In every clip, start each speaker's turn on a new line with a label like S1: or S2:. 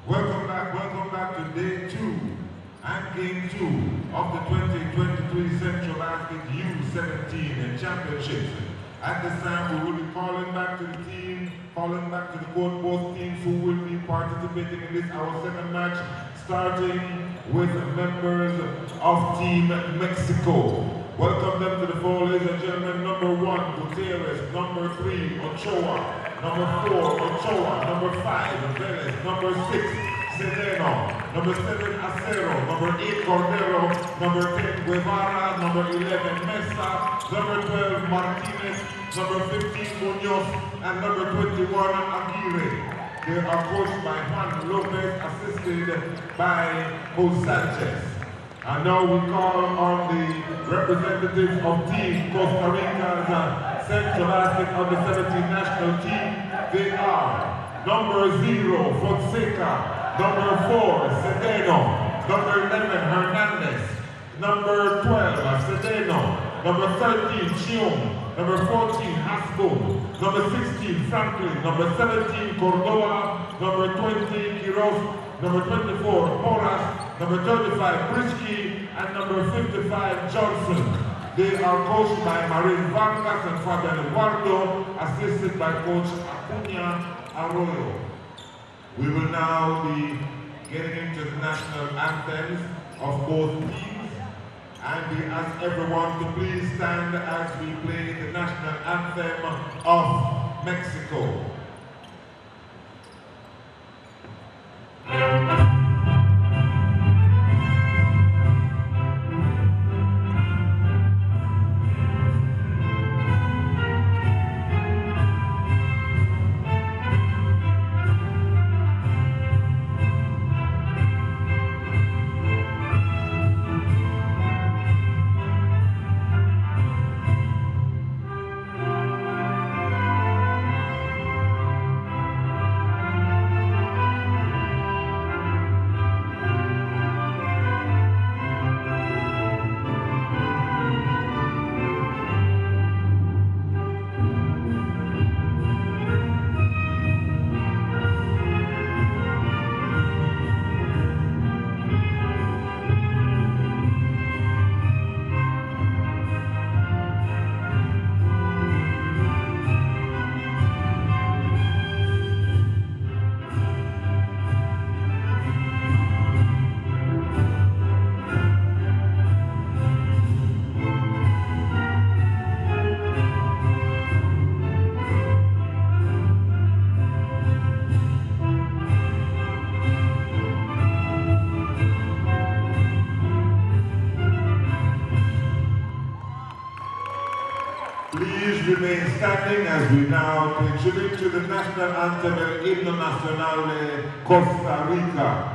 S1: Welcome back to day 2 and game 2 of the 2023 Centrobasket U17 Championships. At this time, we will be calling back to the court, both teams who will be participating in this, our second match, starting with members of Team Mexico. Welcome them to the floor, ladies and gentlemen. Number 1, Gutierrez. Number 3, Ochoa. Number 4, Ochoa. Number 5, Vélez. Number 6, Sedeno. Number 7, Acero. Number 8, Cordero. Number 10, Guevara. Number 11, Mesa. Number 12, Martinez. Number 15, Munoz. And number 21, Aguirre. They are coached by Juan Lopez, assisted by Jose Sanchez. And now we call on the representatives of Team Costa Rica's Centrobasket U17 national team. They are number 0, Fonseca, number 4, Sedeno, number 11, Hernandez, number 12, Sedeno, number 13, Chiong, number 14, Hasbun, number 16, Franklin, number 17, Cordova, number 20, Quiroz, number 24, Porras, number 35, Brisky, and number 55, Johnson. They are coached by Marin Vargas and Fabian Eduardo, assisted by Coach Acuña Arroyo. We will now be getting into the national anthems of both teams, and we ask everyone to please stand as we play the national anthem of Mexico. Please remain standing as we now pay tribute to the national anthem, El Himno Nacional de Costa Rica.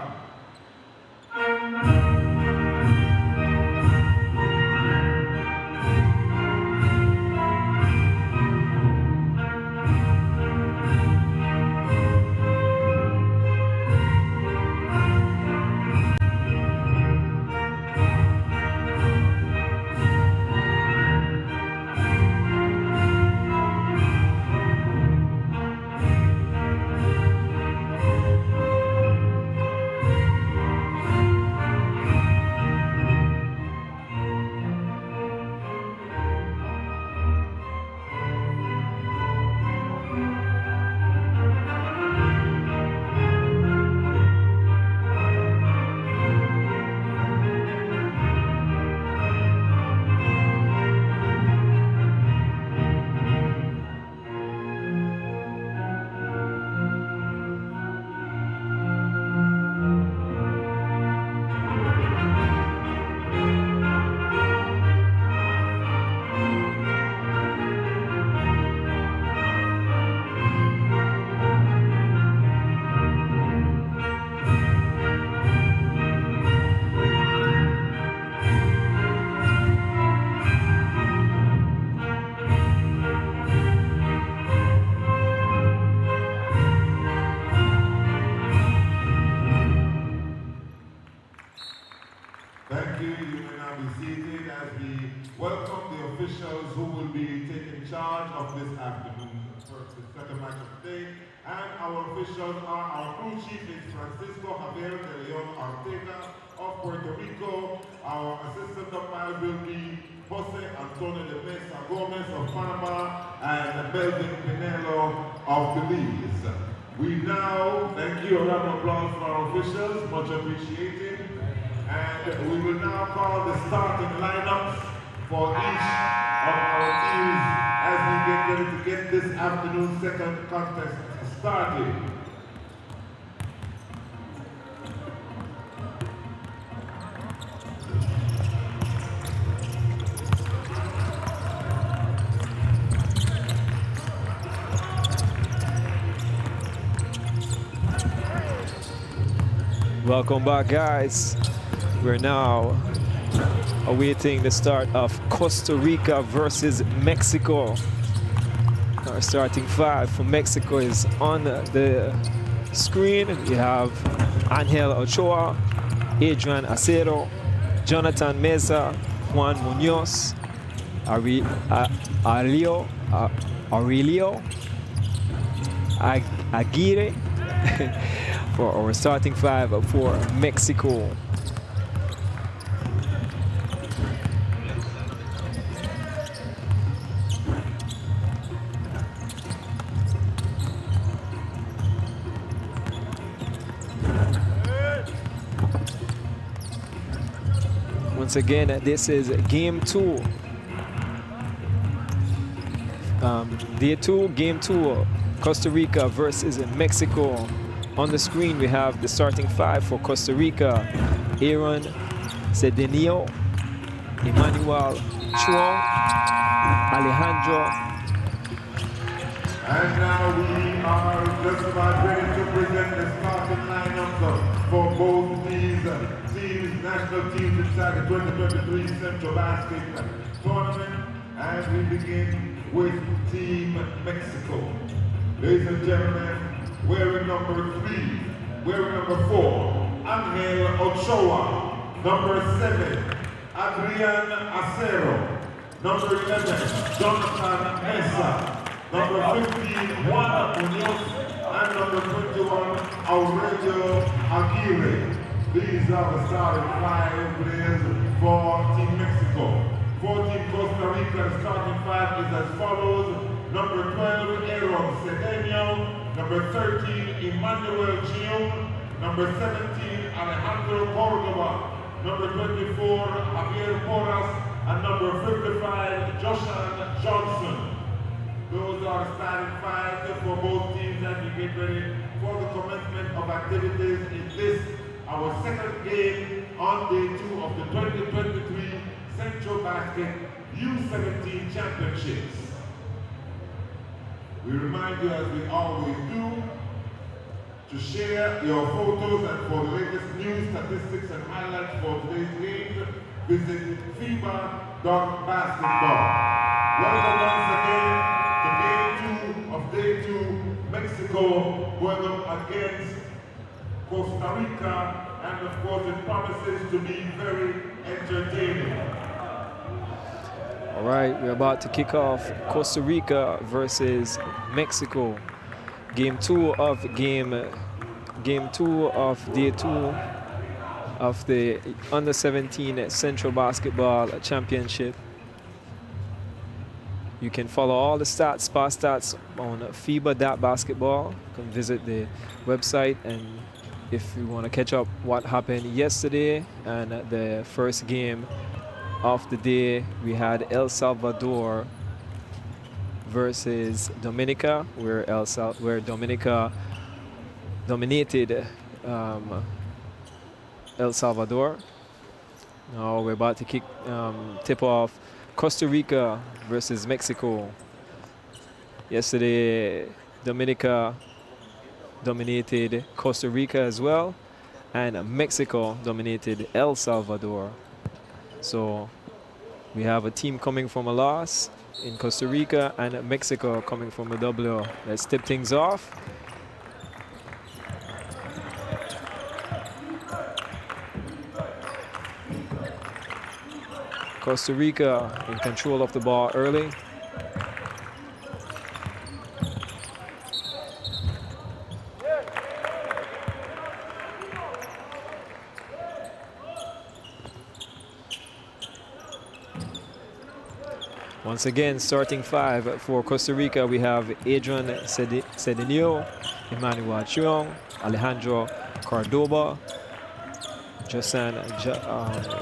S1: Thank you. You may now be seated as we welcome the officials who will be taking charge of this afternoon's the second match of the day. And our officials are our crew chief is Francisco Javier de Leon Ortega of Puerto Rico. Our assistant umpires will be Jose Antonio de Mesa Gomez of Panama and Melvin Pinello of Belize. We now, thank you, a round of applause for our officials, much appreciated. And we will now call the starting lineups for each of our teams as we get ready to get this afternoon's second contest started.
S2: Welcome back, guys. We're now awaiting the start of Costa Rica versus Mexico. Our starting five for Mexico is on the screen. We have Angel Ochoa, Adrian Acero, Jonathan Meza, Juan Munoz, Aurelio Aguirre for our starting five for Mexico. Once again, this is game two. Day two, game two, Costa Rica versus Mexico. On the screen, we have the starting five for Costa Rica: Aaron Cedenio, Emmanuel Chuang, Alejandro.
S1: And now we are just about ready to present the starting lineups for both these teams, national teams inside the 2023 Centrobasket tournament. And we begin with Team Mexico. Ladies and gentlemen, wearing number 3, wearing number 4, Angel Ochoa, number 7, Adrian Acero, number 11, Jonathan Mesa, number 15, Juan Munoz, and number 21, Aurelio Aguirre. These are the starting 5 players for Team Mexico. For Team Costa Rica, starting 5 is as follows. Number 12, Aaron Cedeño. Number 13, Emmanuel Gil. Number 17, Alejandro Cordova. Number 24, Javier Porras. And number 55, Joshan Johnson. Those are starting 5 for both teams, and we get ready for the commencement of activities in this, our second game on day 2 of the 2023 Centrobasket U17 Championships. We remind you, as we always do, to share your photos, and for the latest news, statistics, and highlights for today's games, visit FIBA.basketball. Welcome once again to game 2 of day 2, Mexico going up against Costa Rica, and of course it promises to be very entertaining.
S2: All right, we're about to kick off Costa Rica versus Mexico. Game 2 of day 2 of the Under-17 Central Basketball Championship. You can follow all the stats, past stats on FIBA.basketball. You can visit the website, and if you want to catch up what happened yesterday and the first game of the day, we had El Salvador versus Dominica, where Dominica dominated El Salvador. Now we're about to tip off Costa Rica versus Mexico. Yesterday, Dominica dominated Costa Rica as well, and Mexico dominated El Salvador. So we have a team coming from a loss in Costa Rica and Mexico coming from a W. Let's tip things off. Costa Rica in control of the ball early. Once again, starting 5 for Costa Rica, we have Adrian Cedinho, Emmanuel Chiong, Alejandro Cordoba, Josan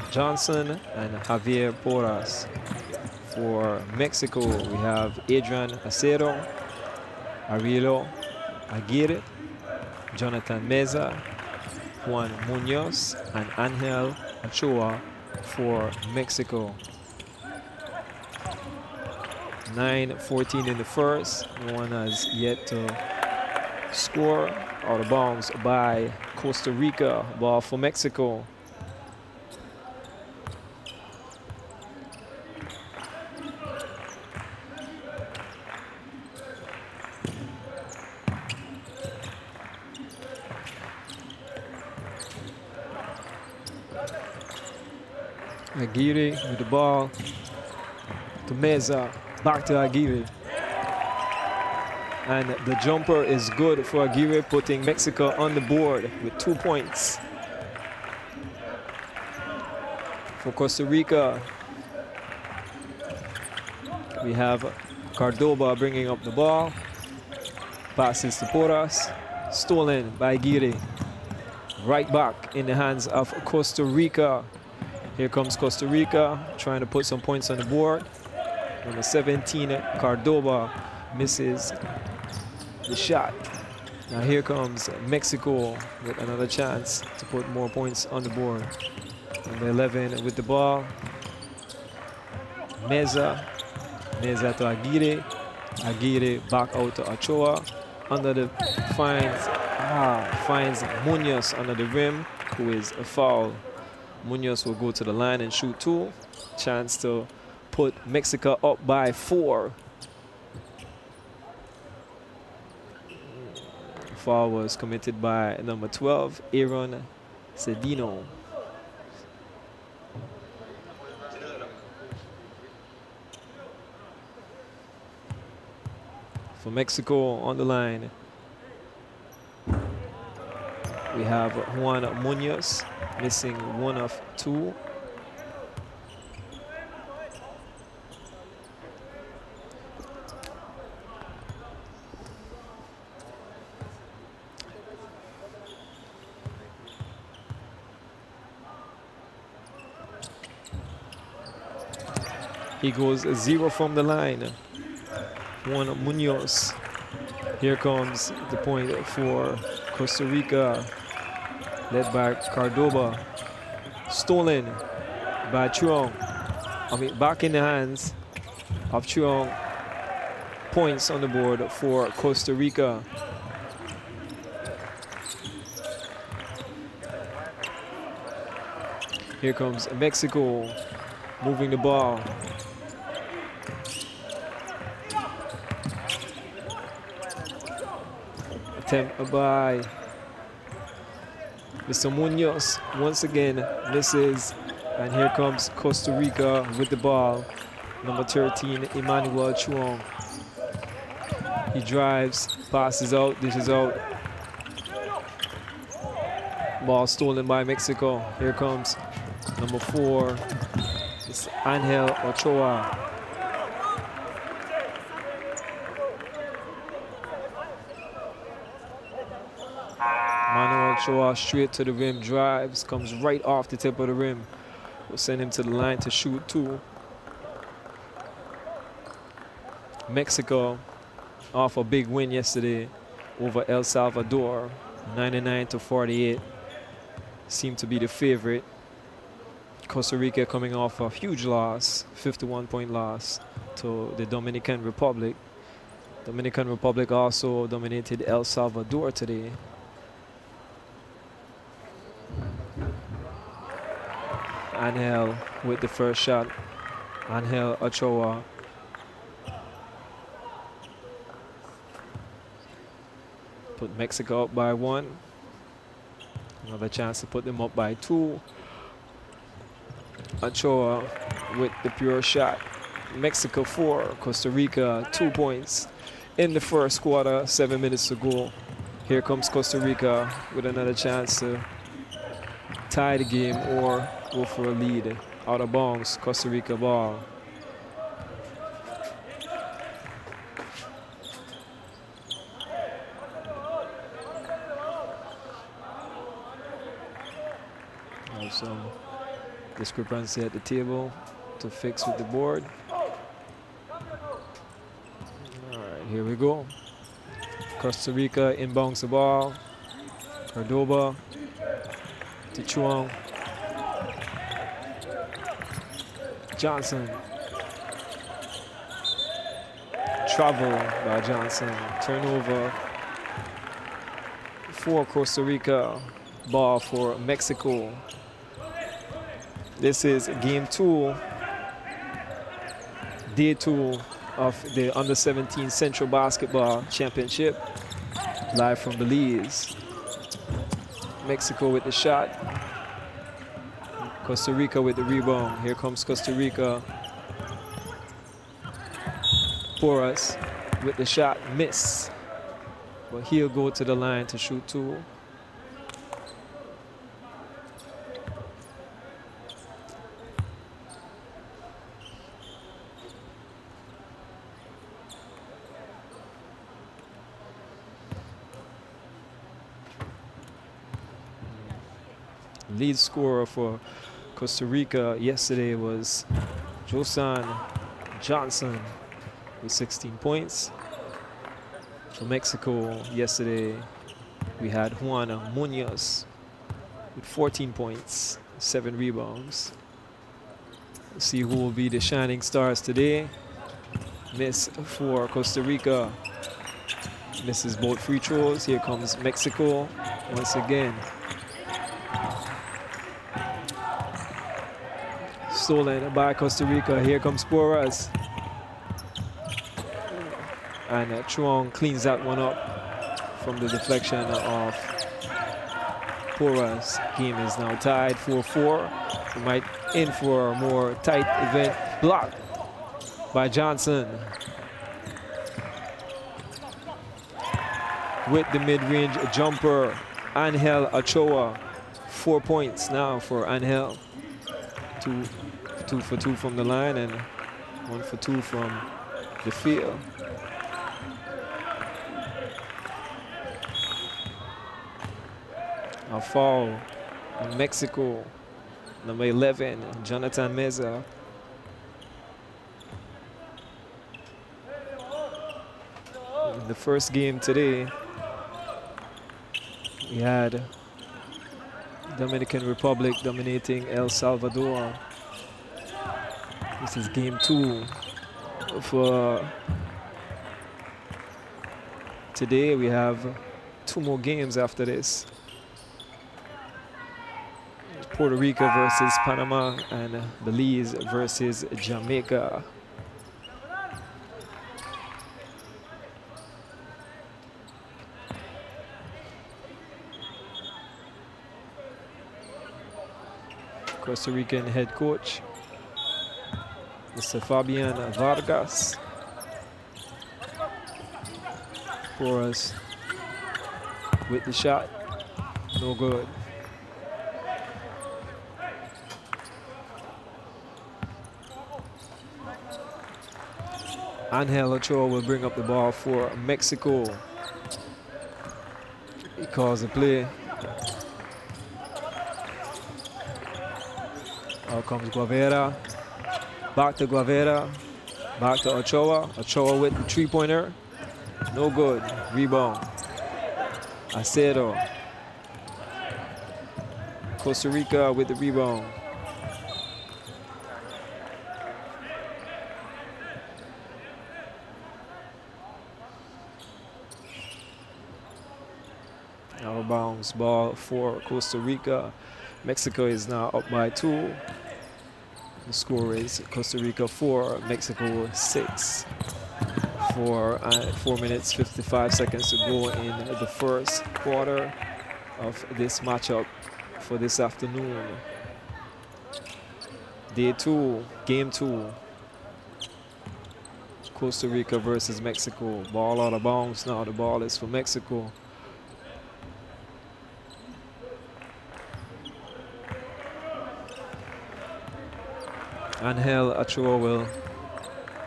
S2: Johnson, and Javier Porras. For Mexico, we have Adrian Acero, Arielo Aguirre, Jonathan Meza, Juan Munoz, and Angel Ochoa for Mexico. 9-14 in the first. No one has yet to score. Out of bounds by Costa Rica. Ball for Mexico. Aguirre with the ball to Meza. Back to Aguirre. And the jumper is good for Aguirre, putting Mexico on the board with 2 points. For Costa Rica, we have Cordoba bringing up the ball. Passes to Porras. Stolen by Aguirre. Right back in the hands of Costa Rica. Here comes Costa Rica, trying to put some points on the board. Number 17, Cordoba, misses the shot. Now here comes Mexico with another chance to put more points on the board. Number 11 with the ball. Meza to Aguirre. Aguirre back out to Ochoa. Under the finds Munoz under the rim, who is a foul. Munoz will go to the line and shoot 2. Chance to put Mexico up by 4. Foul was committed by number 12, Aaron Cedinho. For Mexico on the line, we have Juan Munoz, missing 1 of 2. He goes 0 from the line. Juan Munoz. Here comes the point for Costa Rica, led by Cordoba. Stolen by Chuong. Back in the hands of Chuong. Points on the board for Costa Rica. Here comes Mexico, moving the ball. Attempt by Mr. Munoz once again misses, and here comes Costa Rica with the ball. Number 13, Emmanuel Chuong. He drives, passes out, dishes out. Ball stolen by Mexico. Here comes number 4, it's Angel Ochoa. Ochoa straight to the rim, drives, comes right off the tip of the rim. Will send him to the line to shoot 2. Mexico off a big win yesterday over El Salvador, 99-48. Seemed to be the favorite. Costa Rica coming off a huge loss, 51-point loss to the Dominican Republic. Dominican Republic also dominated El Salvador today. Angel with the first shot. Angel Ochoa. Put Mexico up by 1. Another chance to put them up by 2. Ochoa with the pure shot. Mexico 4, Costa Rica 2 points in the first quarter, 7 minutes to go. Here comes Costa Rica with another chance to tie the game or go for a lead. Out of bounds, Costa Rica ball. Have some discrepancy at the table to fix with the board. All right, here we go. Costa Rica inbounds the ball. Cordoba to Chuang. Johnson. Travel by Johnson. Turnover for Costa Rica. Ball for Mexico. This is game 2, day 2 of the Under-17 Central Basketball Championship, live from Belize. Mexico with the shot. Costa Rica with the rebound. Here comes Costa Rica. Porras with the shot, miss. But he'll go to the line to shoot 2. Lead scorer for Costa Rica yesterday was Josan Johnson with 16 points. For Mexico yesterday, we had Juan Munoz with 14 points, 7 rebounds. Let's see who will be the shining stars today. Miss for Costa Rica. Misses both free throws. Here comes Mexico once again. Stolen by Costa Rica. Here comes Porras. And Chuang cleans that one up from the deflection of Porras. Game is now tied 4-4. We might in for a more tight event. Blocked by Johnson. With the mid-range jumper, Angel Ochoa. 4 points now for Angel. Two for 2 from the line and 1 for 2 from the field. A foul in Mexico, number 11, Jonathan Meza. In the first game today, we had Dominican Republic dominating El Salvador. This is game 2 for today. We have 2 more games after this. Puerto Rico versus Panama and Belize versus Jamaica. Costa Rican head coach, Mr. Fabian Vargas. Porras with the shot, no good. Angel Ochoa will bring up the ball for Mexico. He calls the play. Out comes Guavera. Back to Guavera. Back to Ochoa. Ochoa with the 3-pointer. No good. Rebound. Acero. Costa Rica with the rebound. Out of bounds ball for Costa Rica. Mexico is now up by 2. The score is Costa Rica 4, Mexico 6. 4 minutes 55 seconds to go in the first quarter of this matchup for this afternoon. Day 2, game 2. Costa Rica versus Mexico. Ball out of bounds now. The ball is for Mexico. Angel Ochoa will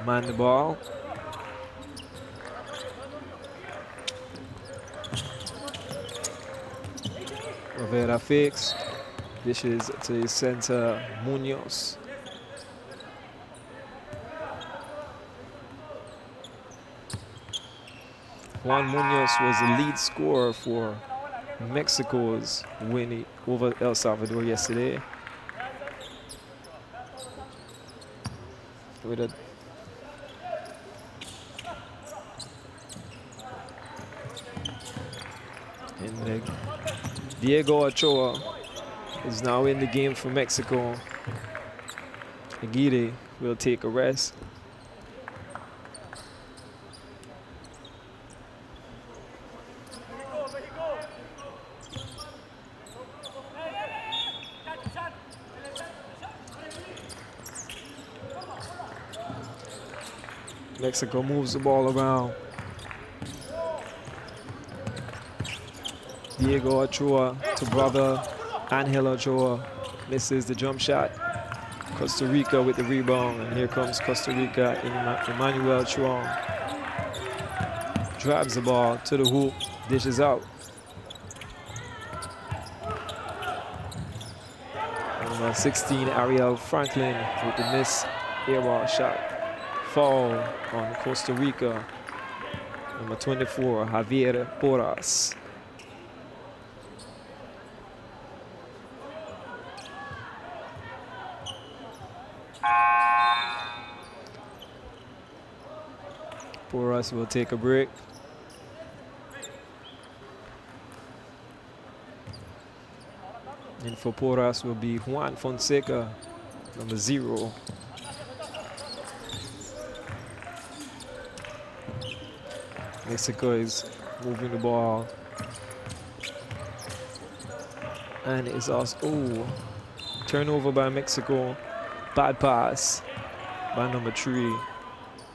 S2: man the ball. Rivera fakes. Dishes to his center, Munoz. Juan Munoz was the lead scorer for Mexico's win over El Salvador yesterday. With a Diego Ochoa is now in the game for Mexico. Aguirre will take a rest. Mexico moves the ball around. Diego Ochoa to brother Angel Ochoa. Misses the jump shot. Costa Rica with the rebound. And here comes Costa Rica in Emmanuel Chuang. Drives the ball to the hoop. Dishes out. Number 16, Ariel Franklin with the miss airball shot. Foul on Costa Rica. Number 24, Javier Porras. Porras will take a break. And for Porras will be Juan Fonseca, number 0. Mexico is moving the ball. And it's also, turnover by Mexico. Bad pass by number 3,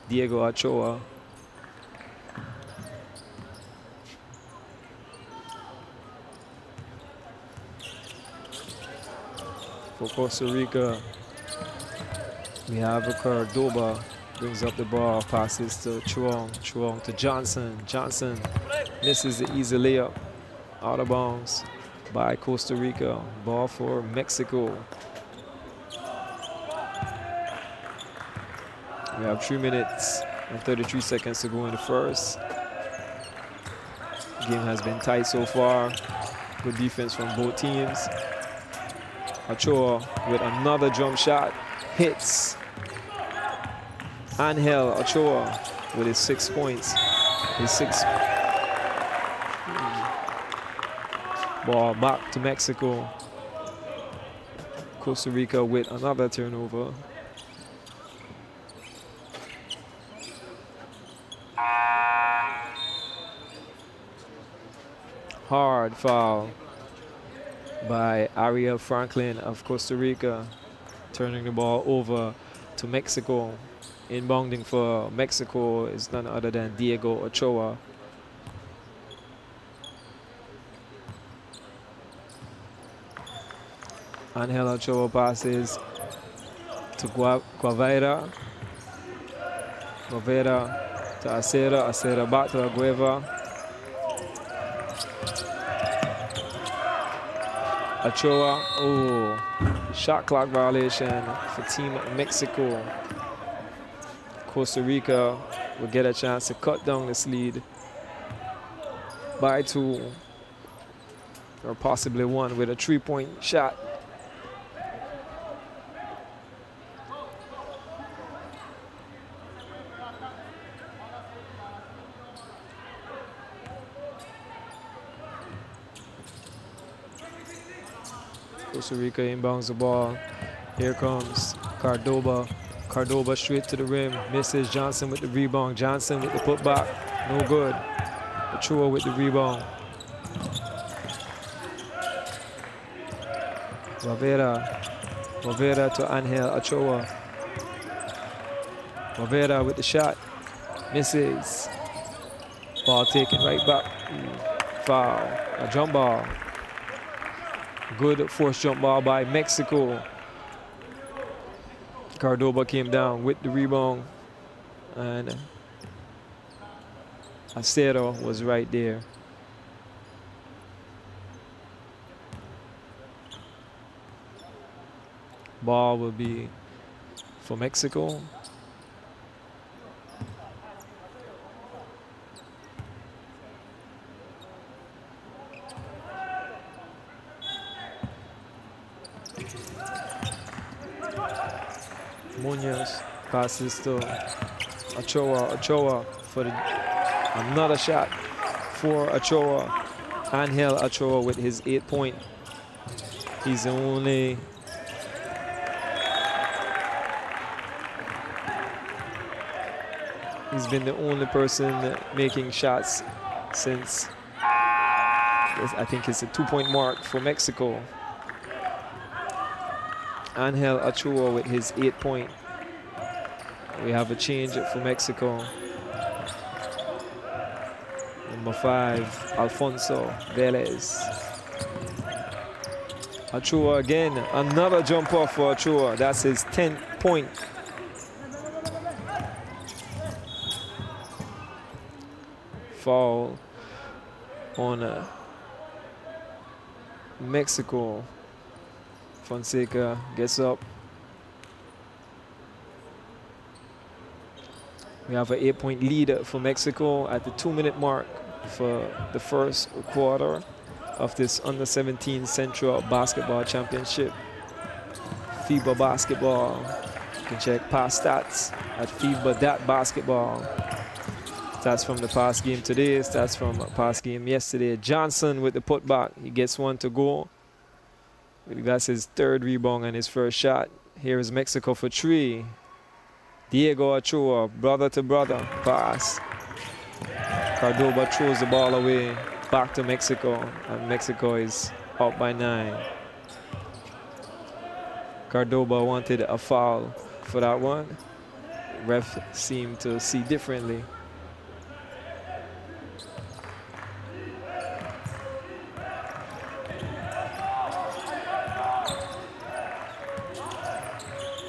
S2: Diego Ochoa. For Costa Rica, we have Cordoba. Brings up the ball, passes to Chuang. Chuang to Johnson. Johnson misses the easy layup. Out of bounds by Costa Rica. Ball for Mexico. We have 3 minutes and 33 seconds to go in the first. The game has been tight so far. Good defense from both teams. Ochoa with another jump shot. Hits. Angel Ochoa with his 6 points. Ball back to Mexico. Costa Rica with another turnover. Hard foul by Ariel Franklin of Costa Rica, turning the ball over to Mexico. Inbounding for Mexico is none other than Diego Ochoa. Angel Ochoa passes to Guevara. Guevara to Acera. Acera back to Agueva. Ochoa, oh, shot clock violation for Team Mexico. Costa Rica will get a chance to cut down this lead by 2 or possibly 1 with a 3-point shot. Costa Rica inbounds the ball. Here comes Cordoba. Cordoba straight to the rim. Misses. Johnson with the rebound. Johnson with the putback. No good. Ochoa with the rebound. Rivera Guevara to Angel Ochoa. Guevara with the shot. Misses. Ball taken right back. Foul. A jump ball. Good forced jump ball by Mexico. Cordoba came down with the rebound. And Acero was right there. Ball will be for Mexico. Munoz passes to Ochoa. Ochoa for another shot for Ochoa. Angel Ochoa with his 8-point. He's the only He's been the only person making shots since, I think it's a 2-point mark for Mexico. Angel Ochoa with his 8-point. We have a change for Mexico. Number 5, Alfonso Velez. Ochoa again, another jump off for Ochoa. That's his 10th point. Foul on Mexico. Fonseca gets up. We have an 8-point lead for Mexico at the 2-minute mark for the first quarter of this Under-17 Central Basketball Championship. FIBA basketball. You can check past stats at FIBA.basketball. Stats from the past game today, stats from a past game yesterday. Johnson with the putback. He gets one to go. That's his 3rd rebound and his 1st shot. Here is Mexico for 3. Diego Ochoa, brother to brother, pass. Cordoba throws the ball away, back to Mexico, and Mexico is up by 9. Cordoba wanted a foul for that one. Ref seemed to see differently.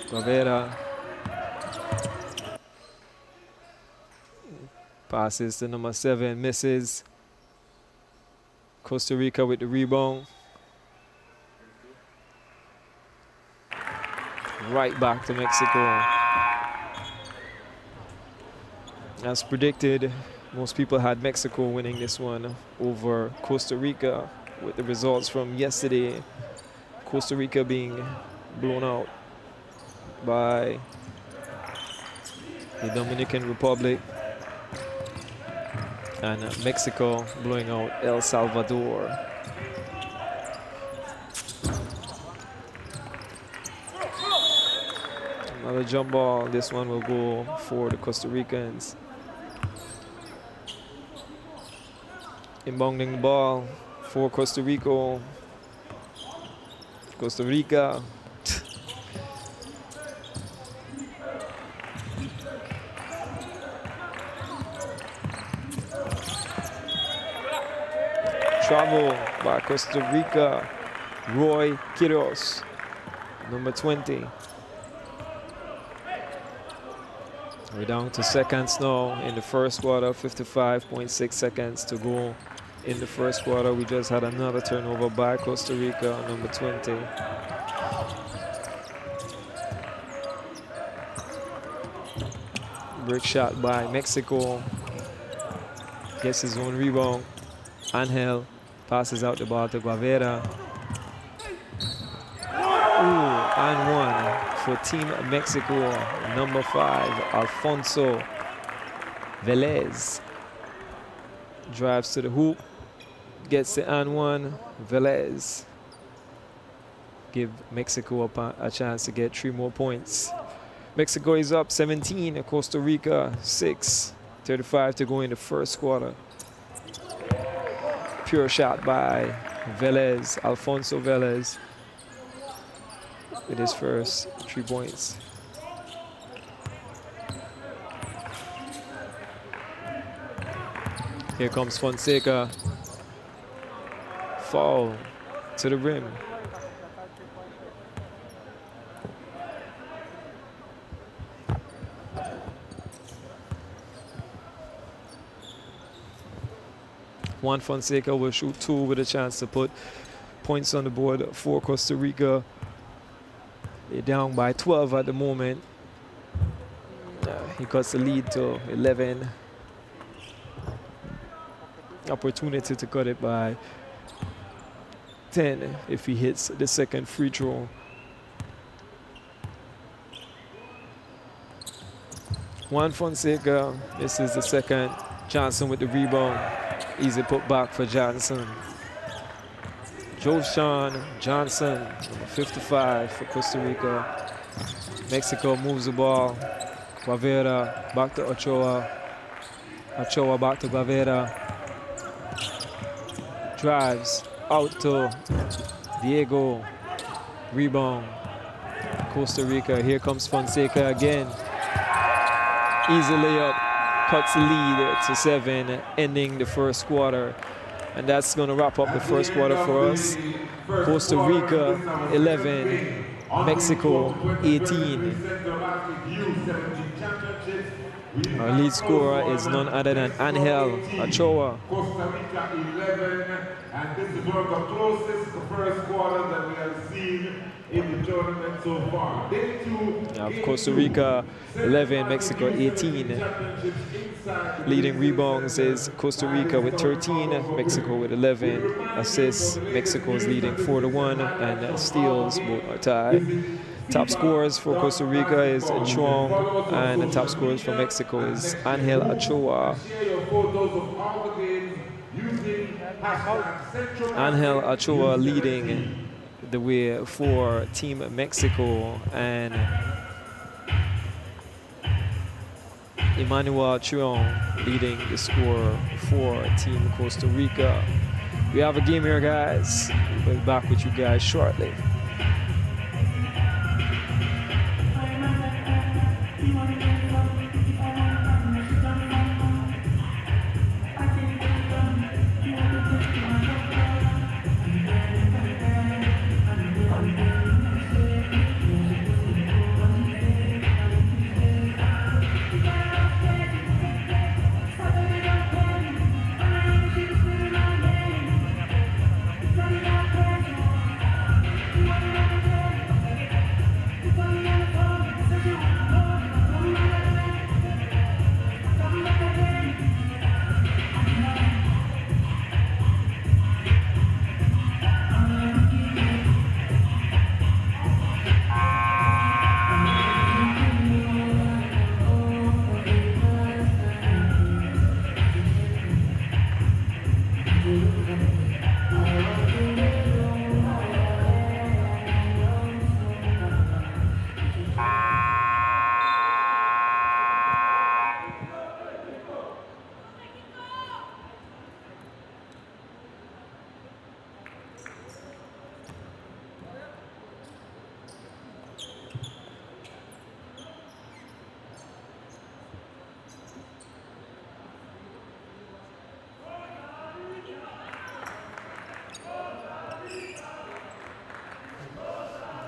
S2: Guevara passes to number 7, misses. Costa Rica with the rebound. Right back to Mexico. As predicted, most people had Mexico winning this one over Costa Rica with the results from yesterday. Costa Rica being blown out by the Dominican Republic and Mexico blowing out El Salvador. Another jump ball. This one will go for the Costa Ricans. Inbounding the ball for Costa Rica. Costa Rica. Travel by Costa Rica. Roy Quiros, number 20. We're down to seconds now in the first quarter, 55.6 seconds to go in the first quarter. We just had another turnover by Costa Rica, number 20. Brick shot by Mexico. Gets his own rebound. Angel passes out the ball to Guevara. Ooh, and one for Team Mexico, number 5, Alfonso Velez. Drives to the hoop, gets the and one. Velez give Mexico a chance to get 3 more points. Mexico is up 17, Costa Rica 6. 35 to go in the first quarter. Pure shot by Velez, Alfonso Velez. with his first 3 points. Here comes Fonseca. Foul to the rim. Juan Fonseca will shoot 2 with a chance to put points on the board for Costa Rica. They're down by 12 at the moment. He cuts the lead to 11. Opportunity to cut it by 10 if he hits the second free throw. Juan Fonseca, this is the second. Johnson with the rebound. Easy put back for Johnson. Joshawn Johnson, number 55 for Costa Rica. Mexico moves the ball. Guavera back to Ochoa. Ochoa back to Guavera. Drives out to Diego. Rebound. Costa Rica. Here comes Fonseca again. Easy layup. Cuts the lead to 7, ending the first quarter. And that's going to wrap up the first quarter for us. Costa Rica 11, Mexico 18. Our lead scorer is none other than Angel Ochoa.
S1: Costa Rica 11, and this is one of the closest first quarter that we have seen in the tournament so far.
S2: Costa Rica 11, Mexico 18. Leading rebounds is Costa Rica with 13, Mexico with 11 assists. Mexico is leading 4-1, and steals both are tied. Top scorers for Costa Rica is Chuang, and the top scorers for Mexico is Angel Ochoa. Angel Ochoa leading the way for Team Mexico, and Emmanuel Chuang leading the score for Team Costa Rica. We have a game here, guys. We'll be back with you guys shortly.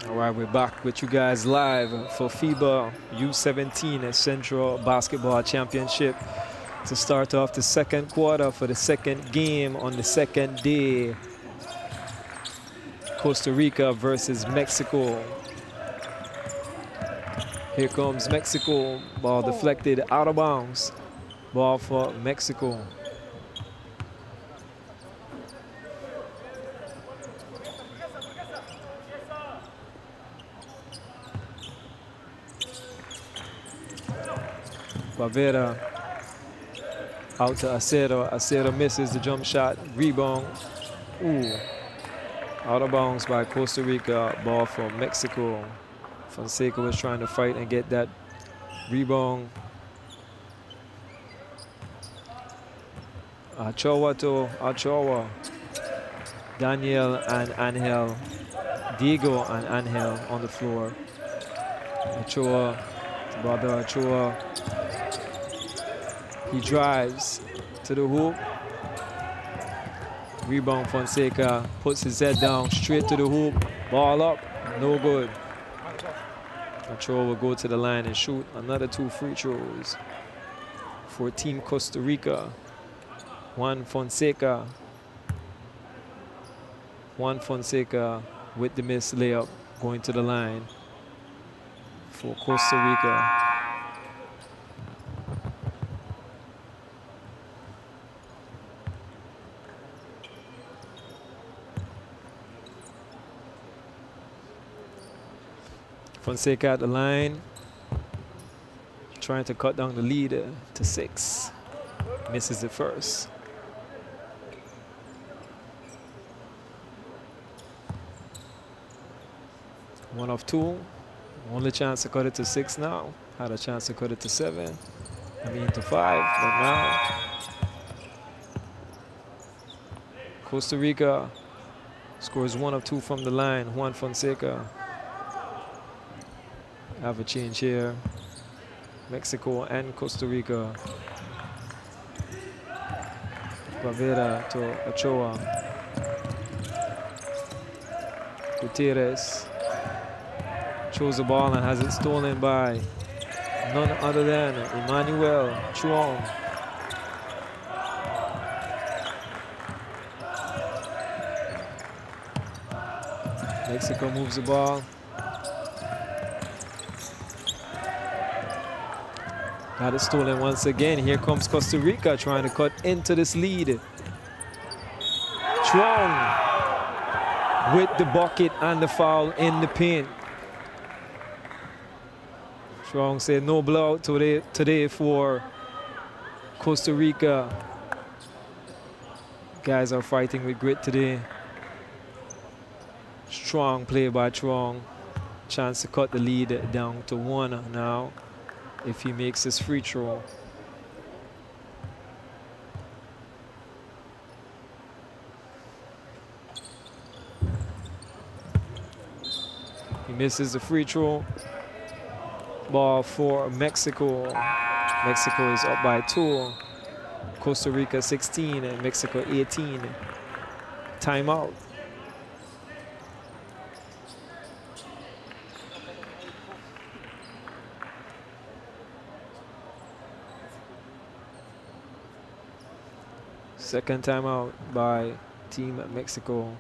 S2: All right, we're back with you guys live for FIBA U17 Centrobasket Championship to start off the second quarter for the second game on the second day. Costa Rica versus Mexico. Here comes Mexico. Ball deflected out of bounds. Ball for Mexico. Guavera out to Acero. Acero misses the jump shot. Rebound. Ooh. Out of bounds by Costa Rica. Ball for Mexico. Fonseca was trying to fight and get that rebound. Ochoa to Ochoa. Daniel and Angel Diego and Angel on the floor. Ochoa, brother Ochoa. He drives to the hoop. Rebound Fonseca, puts his head down, straight to the hoop. Ball up, no good. Ochoa will go to the line and shoot another 2 free throws for Team Costa Rica. Juan Fonseca with the missed layup, going to the line for Costa Rica. Fonseca at the line, trying to cut down the lead to 6. Misses it first. One of 2. Only chance to cut it to 6 now. Had a chance to cut it to 7. I mean to 5, but now Costa Rica scores 1 of 2 from the line. Juan Fonseca. Have a change here. Mexico and Costa Rica. Pavera to Ochoa. Gutierrez throws the ball and has it stolen by none other than Emmanuel Chuong. Mexico moves the ball. Got it stolen once again. Here comes Costa Rica trying to cut into this lead. Chuong with the bucket and the foul in the paint. Chuong said no blowout today for Costa Rica. Guys are fighting with grit today. Strong play by Chuong. Chance to cut the lead down to 1 now if he makes his free throw. He misses the free throw. Ball for Mexico. Mexico is up by 2. Costa Rica 16 and Mexico 18. Timeout. Second timeout by Team Mexico.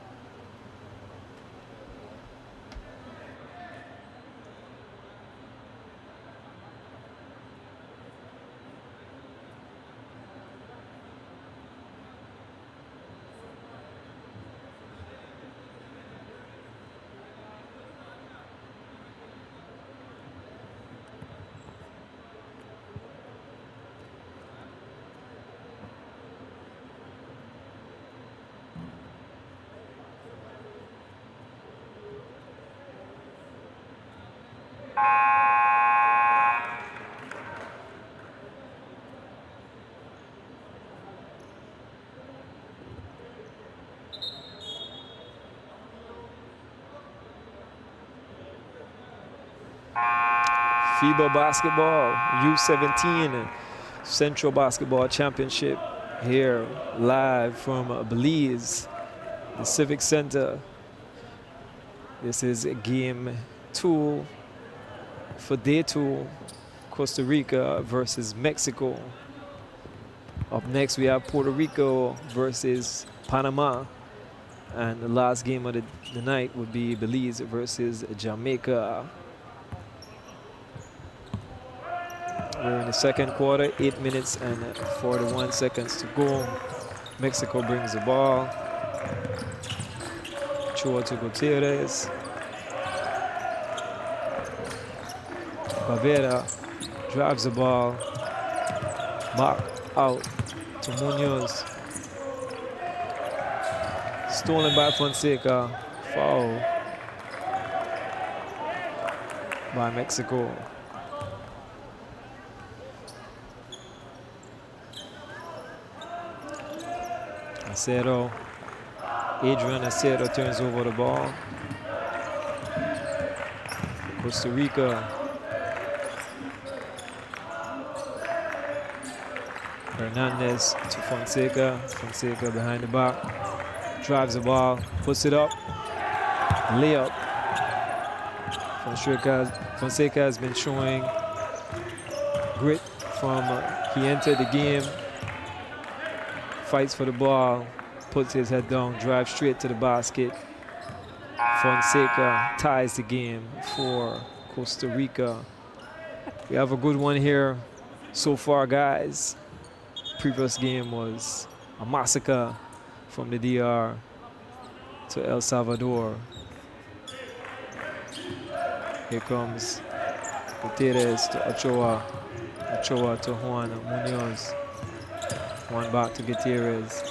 S2: FIBA basketball U17 Central Basketball Championship here live from Belize, the Civic Center. This is game 2 for day 2, Costa Rica versus Mexico. Up next we have Puerto Rico versus Panama, and the last game of the night would be Belize versus Jamaica. We're in the second quarter, 8 minutes and 41 seconds to go. Mexico brings the ball. Chua to Gutierrez. Pavera drives the ball. Back out to Munoz. Stolen by Fonseca. Foul by Mexico. Acero, Adrian Acero turns over the ball. Costa Rica. Hernandez to Fonseca. Fonseca behind the back. Drives the ball, puts it up. Layup. Fonseca has been showing grit from he entered the game. Fights for the ball, puts his head down, drives straight to the basket. Fonseca ties the game for Costa Rica. We have a good one here so far, guys. Previous game was a massacre from the DR to El Salvador. Here comes Gutierrez to Ochoa. Ochoa to Juan Munoz. One back to Gutierrez.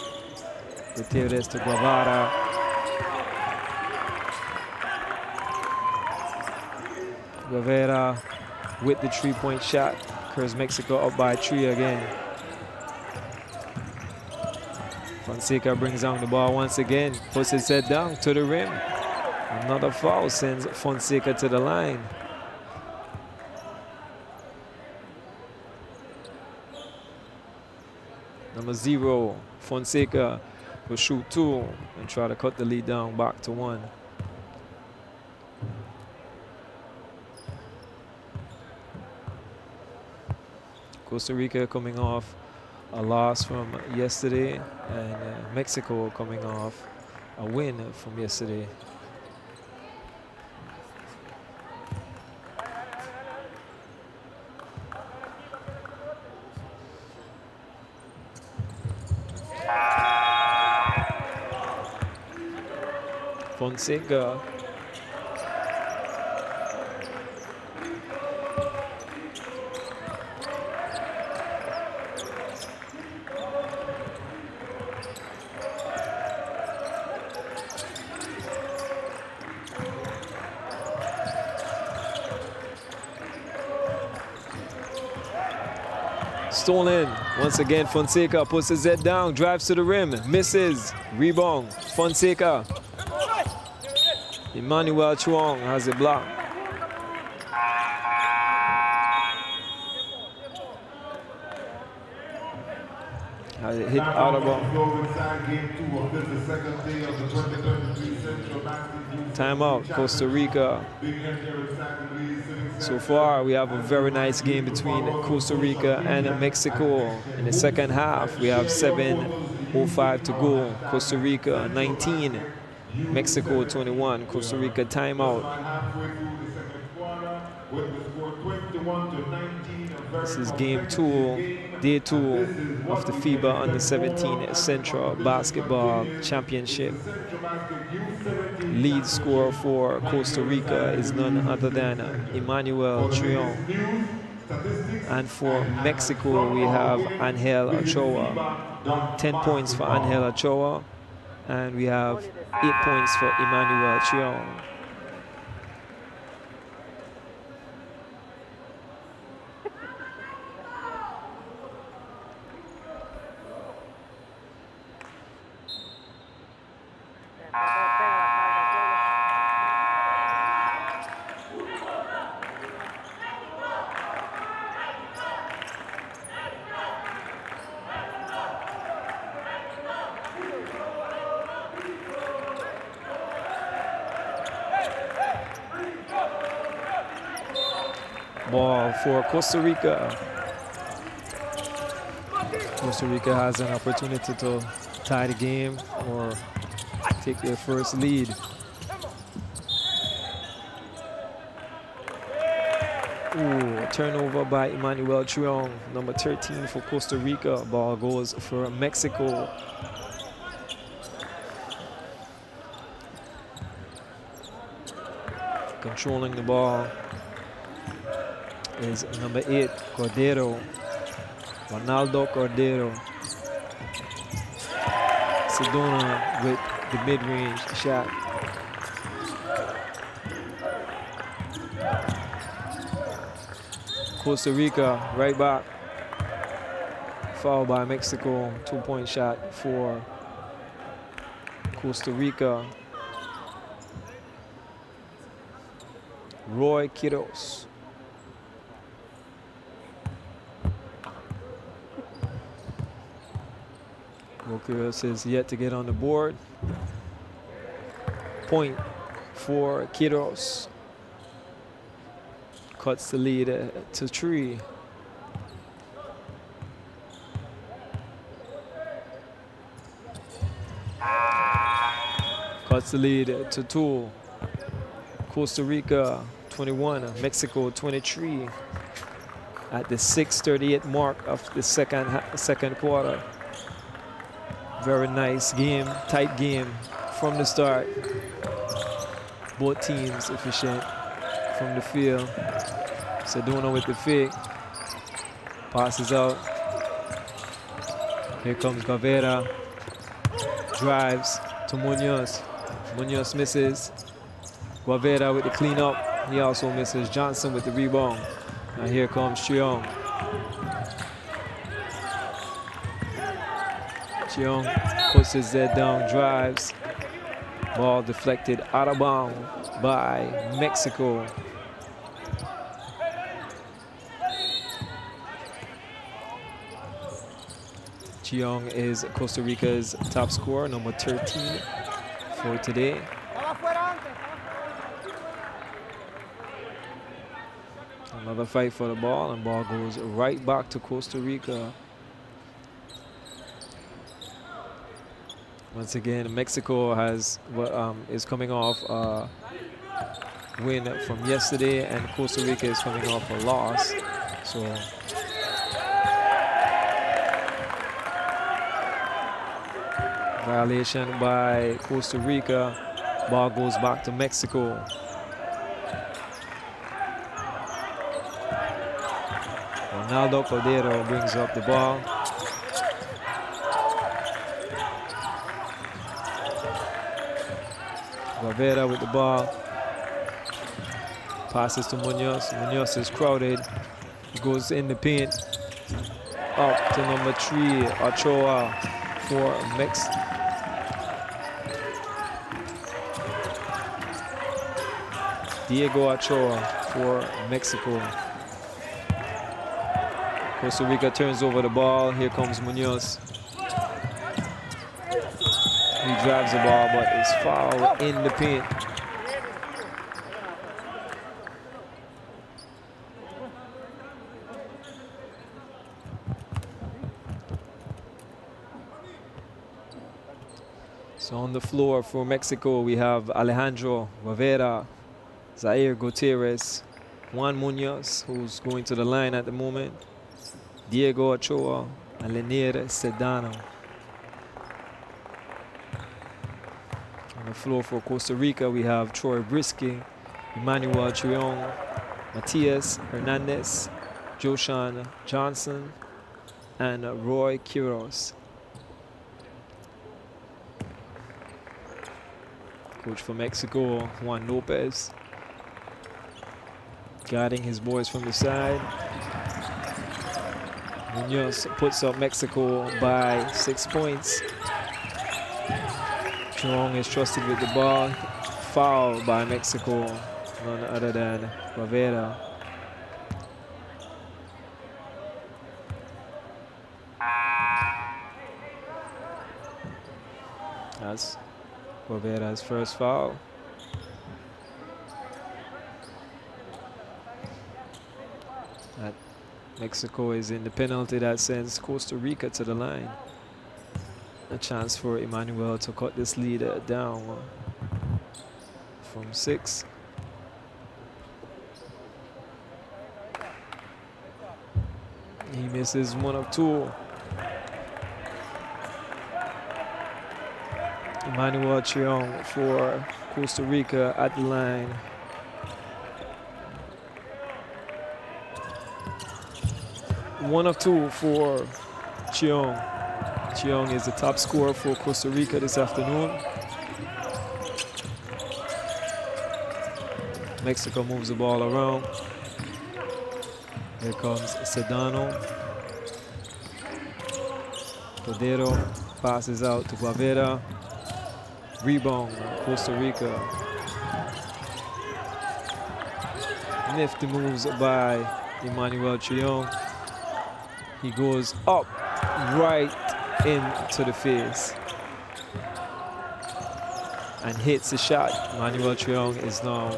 S2: Gutierrez to Guevara. Guevara with the three-point shot. Curves Mexico up by 3 again. Fonseca brings down the ball once again. Puts his head down to the rim. Another foul sends Fonseca to the line. Number 0, Fonseca will shoot 2 and try to cut the lead down back to 1. Costa Rica coming off a loss from yesterday, and Mexico coming off a win from yesterday. Fonseca. Stolen. Once again, Fonseca puts his head down, drives to the rim, misses. Rebound. Fonseca. Emmanuel Chuang has it blocked. Has it hit out of bounds. Timeout, Costa Rica. So far, we have a very nice game between Costa Rica and Mexico. In the second half, we have 7:05 to go. Costa Rica 19. Mexico 21, Costa Rica timeout. This is game 2, day 2 of the FIBA Under-17 Centrobasket Championship. Lead scorer for Costa Rica is none other than Emmanuel Trion. And for Mexico, we have Angel Ochoa. 10 points for Angel Ochoa. And we have 8 points for Emmanuel Trion. Ball for Costa Rica. Costa Rica has an opportunity to tie the game or take their first lead. Ooh, turnover by Emmanuel Trion, number 13 for Costa Rica. Ball goes for Mexico. Controlling the ball is number 8, Cordero. Ronaldo Cordero. Sedona with the mid-range shot. Costa Rica right back. Foul by Mexico. 2-point shot for Costa Rica. Roy Quiroz. Roy Quiroz is yet to get on the board. Point for Quiroz. Cuts the lead to 3. Cuts the lead to 2. Costa Rica 21, Mexico 23 at the 6:38 mark of the second quarter. Very nice game, tight game from the start. Both teams efficient from the field. Sedona with the fake. Passes out. Here comes Guevara. Drives to Munoz. Munoz misses. Guevara with the cleanup. He also misses. Johnson with the rebound. And here comes Cheong. Cheong puts his head down, drives. Ball deflected out of bounds by Mexico. Cheong is Costa Rica's top scorer, number 13 for today. Another fight for the ball, and ball goes right back to Costa Rica. Once again, Mexico is coming off a win from yesterday, and Costa Rica is coming off a loss. So violation by Costa Rica. Ball goes back to Mexico. Ronaldo Cordero brings up the ball. Guevara with the ball. Passes to Munoz. Munoz is crowded. He goes in the paint. Up to number 3, Ochoa for Mexico. Diego Ochoa for Mexico. Costa Rica turns over the ball. Here comes Munoz. He drives the ball, but is fouled in the paint. So on the floor for Mexico, we have Alejandro Guevara, Zaire Gutierrez, Juan Munoz, who's going to the line at the moment, Diego Ochoa, and Lenier Sedano. On the floor for Costa Rica, we have Troy Brisky, Emmanuel Trion, Matias Hernandez, Joshan Johnson, and Roy Quiroz. Coach for Mexico, Juan Lopez, guiding his boys from the side. Munoz puts up Mexico by 6 points. Chong is trusted with the ball. Foul by Mexico, none other than Guevara. That's Guevara's first foul. That Mexico is in the penalty that sends Costa Rica to the line. A chance for Emmanuel to cut this lead down from 6. He misses 1 of 2. Emmanuel Trion for Costa Rica at the line. One of 2 for Cheong. Cheong is the top scorer for Costa Rica this afternoon. Mexico moves the ball around. Here comes Sedano. Cordero passes out to Guevara. Rebound, Costa Rica. nifty moves by Emmanuel Trion. He goes up right into the face and hits the shot. Emmanuel Trion is now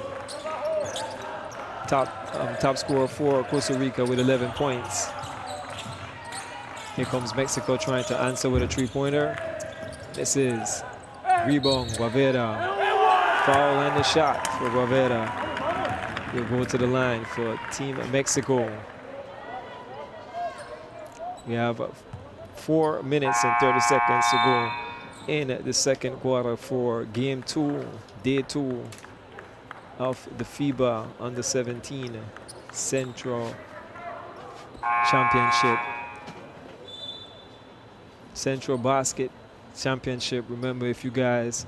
S2: top scorer for Costa Rica with 11 points. Here comes Mexico trying to answer with a three-pointer. This is rebound, Guavera. Foul and the shot for Guavera. He'll go to the line for Team Mexico. We have 4 minutes and 30 seconds to go in the second quarter for Game 2, Day 2 of the FIBA Under-17 Central Championship. Centrobasket Championship. Remember, if you guys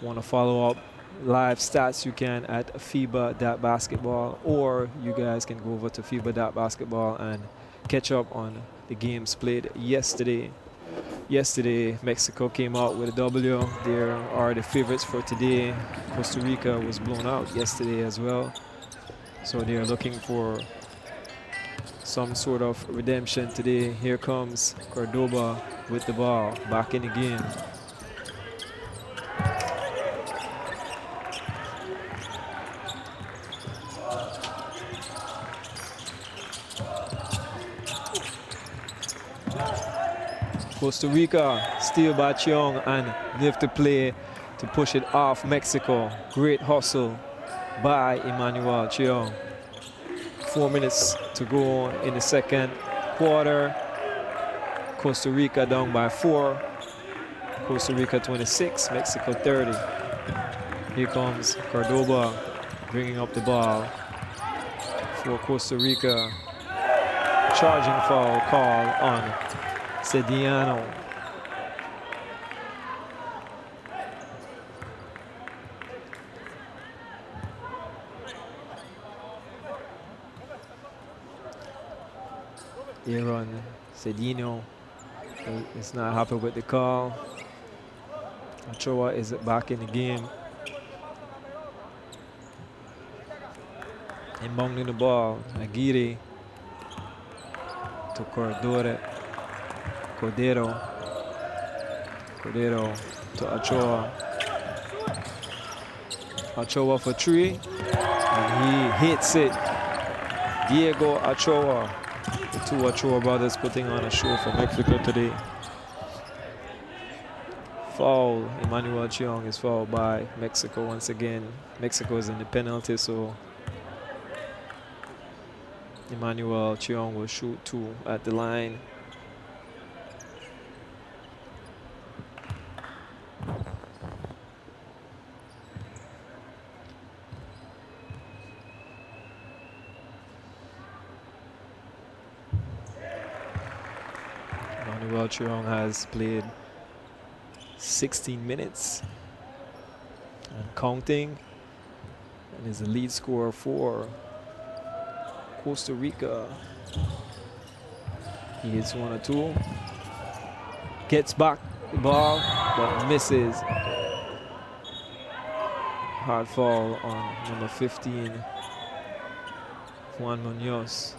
S2: want to follow up live stats, you can at FIBA.basketball, or you guys can go over to FIBA.basketball and catch up on the games played yesterday. Yesterday, Mexico came out with a W. They are the favorites for today. Costa Rica was blown out yesterday as well. So they are looking for some sort of redemption today. Here comes Cordoba with the ball, back in the game. Costa Rica steal by Chiong and they have to play to push it off Mexico. Great hustle by Emmanuel Chiong. 4 minutes to go in the second quarter. Costa Rica down by 4. Costa Rica 26, Mexico 30. Here comes Cordoba bringing up the ball for Costa Rica. Charging foul call on Cediano. Aaron Cedino is not happy with the call. Ochoa is back in the game. Inbounding the ball, Aguirre to Cordero to Ochoa. Ochoa for 3, and he hits it. Diego Ochoa. The two Ochoa brothers putting on a show for Mexico today. Foul. Emmanuel Chiong is fouled by Mexico once again. Mexico is in the penalty, so Emmanuel Chiong will shoot 2 at the line. Emmanuel Chiong has played 16 minutes and counting, and is the lead scorer for Costa Rica. He hits 1 or 2, gets back the ball, but misses. Hard foul on number 15, Juan Munoz.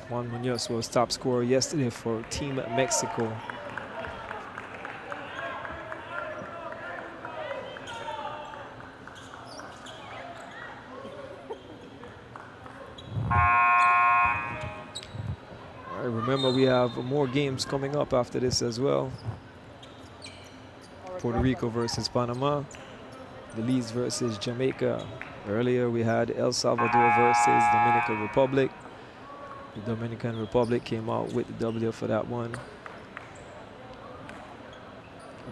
S2: Juan Munoz was top scorer yesterday for Team Mexico. Remember, we have more games coming up after this as well. Puerto Rico versus Panama. Belize versus Jamaica. Earlier we had El Salvador versus Dominican Republic. The Dominican Republic came out with the W for that one.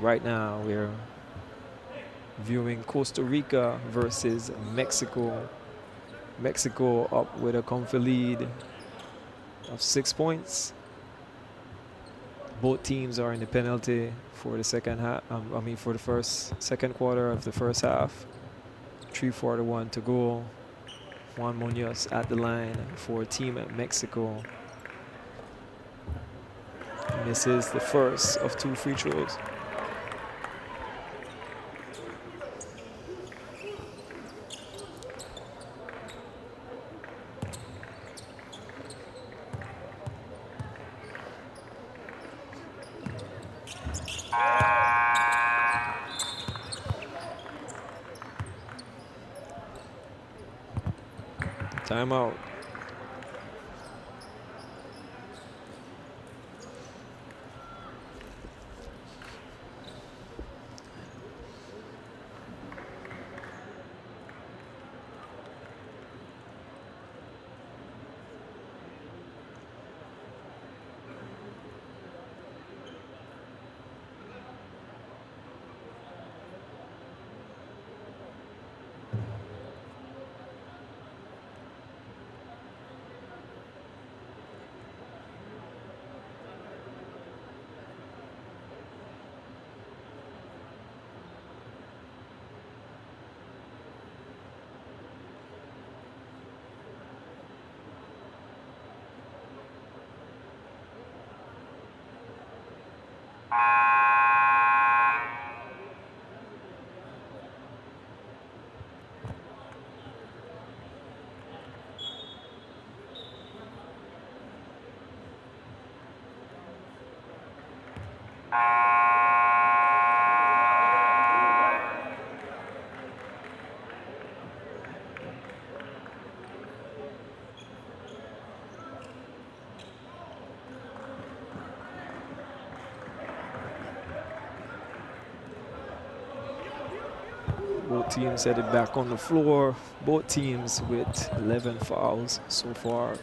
S2: Right now we're viewing Costa Rica versus Mexico. Mexico up with a comfy lead of 6 points. Both teams are in the penalty for the second half. For the second quarter of the first half. 3:41 to go. Juan Munoz at the line for Team Mexico. Misses the first of 2 free throws. Timeout. Both teams headed back on the floor. Both teams with 11 fouls so far.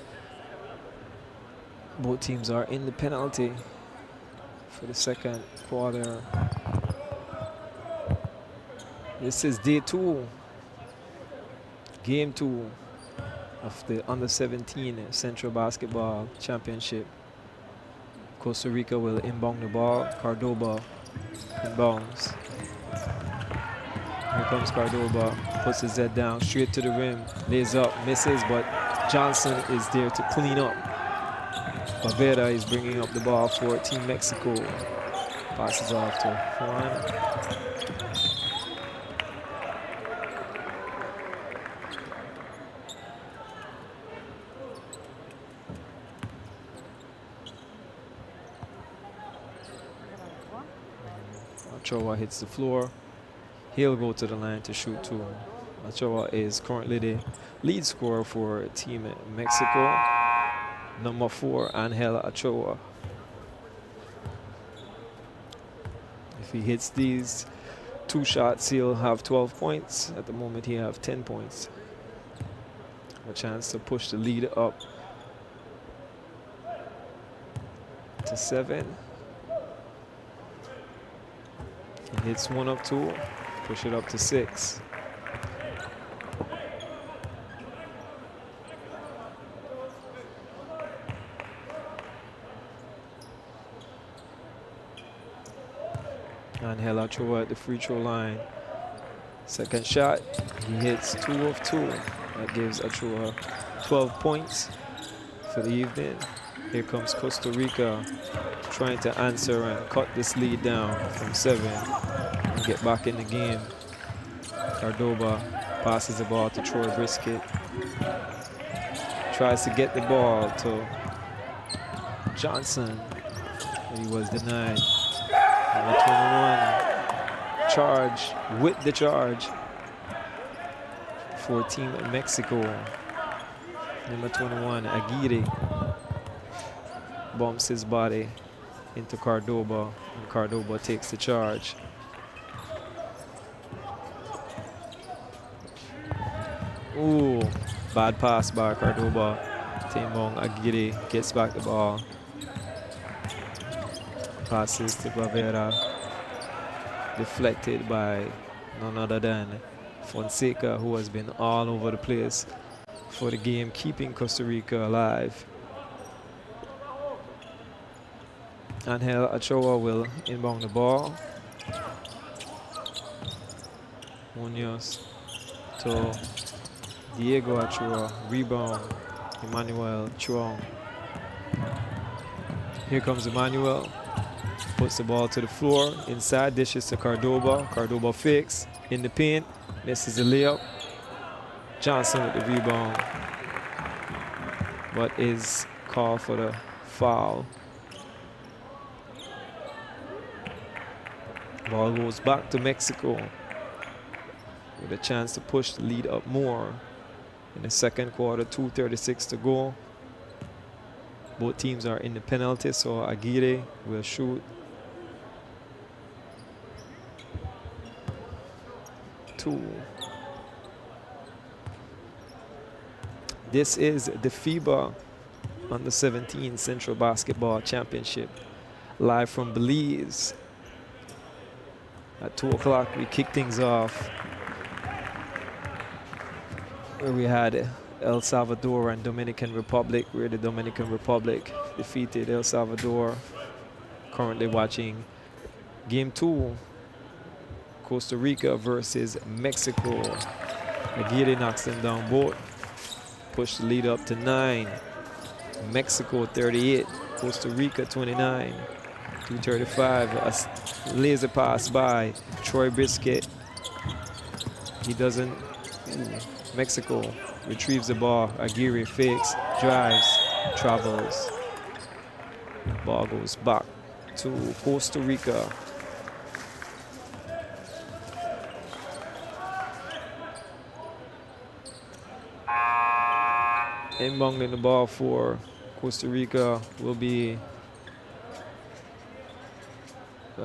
S2: Both teams are in the penalty for the second quarter. This is day 2, game 2 of the Under-17 Central Basketball Championship. Costa Rica will inbound the ball. Cordoba inbounds. Here comes Cordoba, puts his head down, straight to the rim, lays up, misses, but Johnson is there to clean up. Bavera is bringing up the ball for Team Mexico. Passes off to Juan. Ochoa hits the floor. He'll go to the line to shoot 2. Ochoa is currently the lead scorer for Team Mexico. Number 4, Angel Ochoa. If he hits these 2 shots, he'll have 12 points. At the moment, he has 10 points. A chance to push the lead up to 7. He hits 1 of 2. Push it up to 6. Angel Ochoa at the free throw line. Second shot, he hits 2 of 2. That gives Ochoa 12 points for the evening. Here comes Costa Rica trying to answer and cut this lead down from 7. Get back in the game. Cordoba passes the ball to Troy Brisket. Tries to get the ball to Johnson, but he was denied. Number 21, charge with the charge for Team Mexico. Number 21, Aguirre, bumps his body into Cordoba, and Cordoba takes the charge. Ooh, bad pass by Cordoba. Timon Aguirre gets back the ball. Passes to Bavera. Deflected by none other than Fonseca, who has been all over the place for the game, keeping Costa Rica alive. Angel Ochoa will inbound the ball. Munoz to Diego Ochoa, rebound, Emmanuel Chuang. Here comes Emmanuel, puts the ball to the floor, inside, dishes to Cordoba. Cordoba fakes, in the paint, misses the layup. Johnson with the rebound, but is called for the foul. Ball goes back to Mexico with a chance to push the lead up more. In the second quarter, 2:36 to go. Both teams are in the penalty, so Aguirre will shoot. 2. This is the FIBA Under-17 Central Basketball Championship, live from Belize. At 2 o'clock, we kick things off where we had El Salvador and Dominican Republic, where the Dominican Republic defeated El Salvador. Currently watching game 2, Costa Rica versus Mexico. Aguirre knocks them down both. Push the lead up to 9. Mexico 38, Costa Rica 29. 2:35, a laser pass by Troy Biscuit. He doesn't. Mexico retrieves the ball. Aguirre fakes, drives, travels. Ball goes back to Costa Rica. Inbounding the ball for Costa Rica will be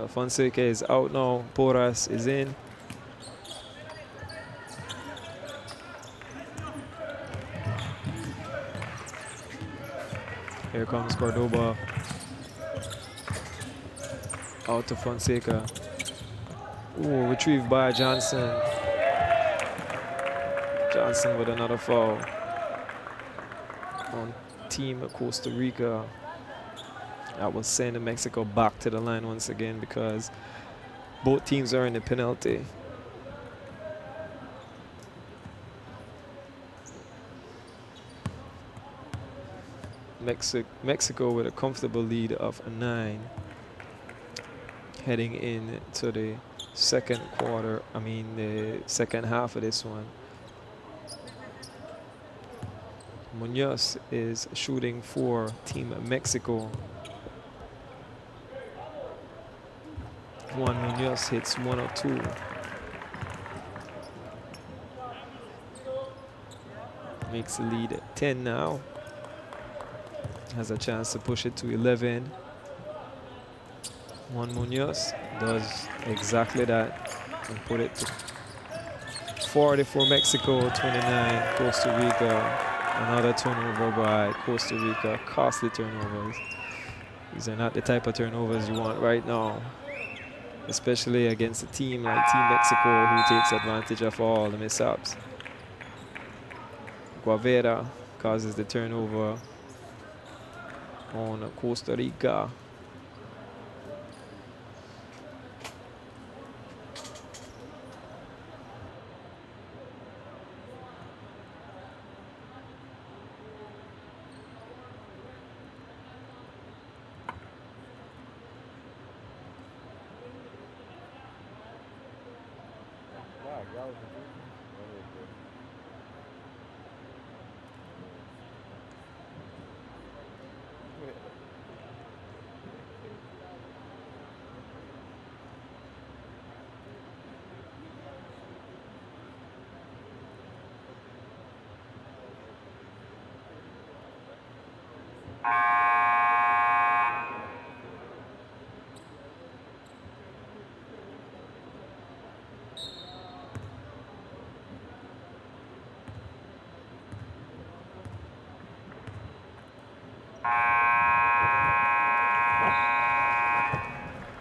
S2: Fonseca is out now. Porras is in. Here comes Cordoba. Out to Fonseca. Ooh, retrieved by Johnson. Johnson with another foul on Team Costa Rica. That will send Mexico back to the line once again because both teams are in the penalty. Mexico with a comfortable lead of 9 heading into the second quarter, the second half of this one. Munoz is shooting for Team Mexico. Juan Munoz hits 1 or 2. Makes the lead 10 now. Has a chance to push it to 11. Juan Munoz does exactly that and put it to 40 for Mexico, 29 Costa Rica. Another turnover by Costa Rica, costly turnovers. These are not the type of turnovers you want right now, especially against a team like Team Mexico who takes advantage of all the mishaps. Guavera causes the turnover on Costa Rica.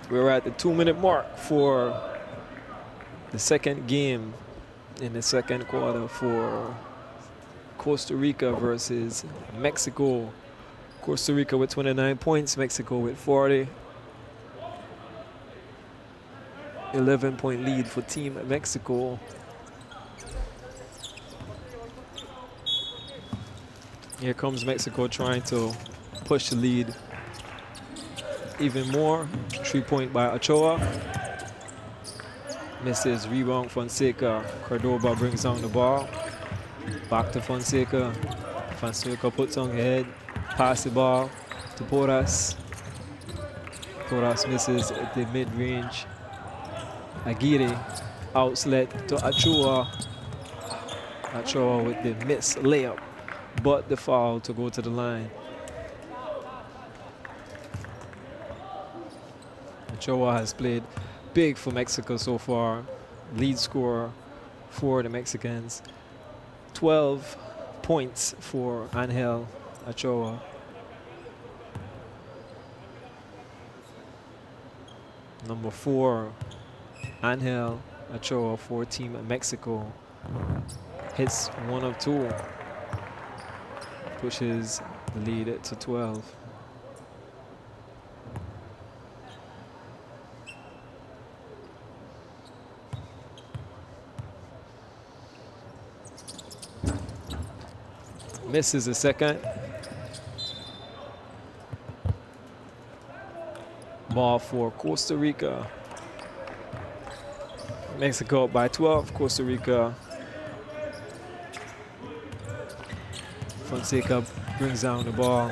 S2: We're at the 2-minute mark for the second game in the second quarter for Costa Rica versus Mexico. Costa Rica with 29 points, Mexico with 40. 11-point lead for Team Mexico. Here comes Mexico trying to push the lead even more. 3-point by Ochoa. Misses, rebound Fonseca. Cordoba brings down the ball. Back to Fonseca. Fonseca puts on head. Pass the ball to Porras. Porras misses at the mid-range. Aguirre, outlet to Achua. Achua with the missed layup, but the foul to go to the line. Achua has played big for Mexico so far. Lead scorer for the Mexicans. 12 points for Angel Achua. Number 4, Angel Achua for Team Mexico. Hits 1 of 2. Pushes the lead to 12. Misses a second. Ball for Costa Rica. Mexico up by 12. Costa Rica. Fonseca brings down the ball.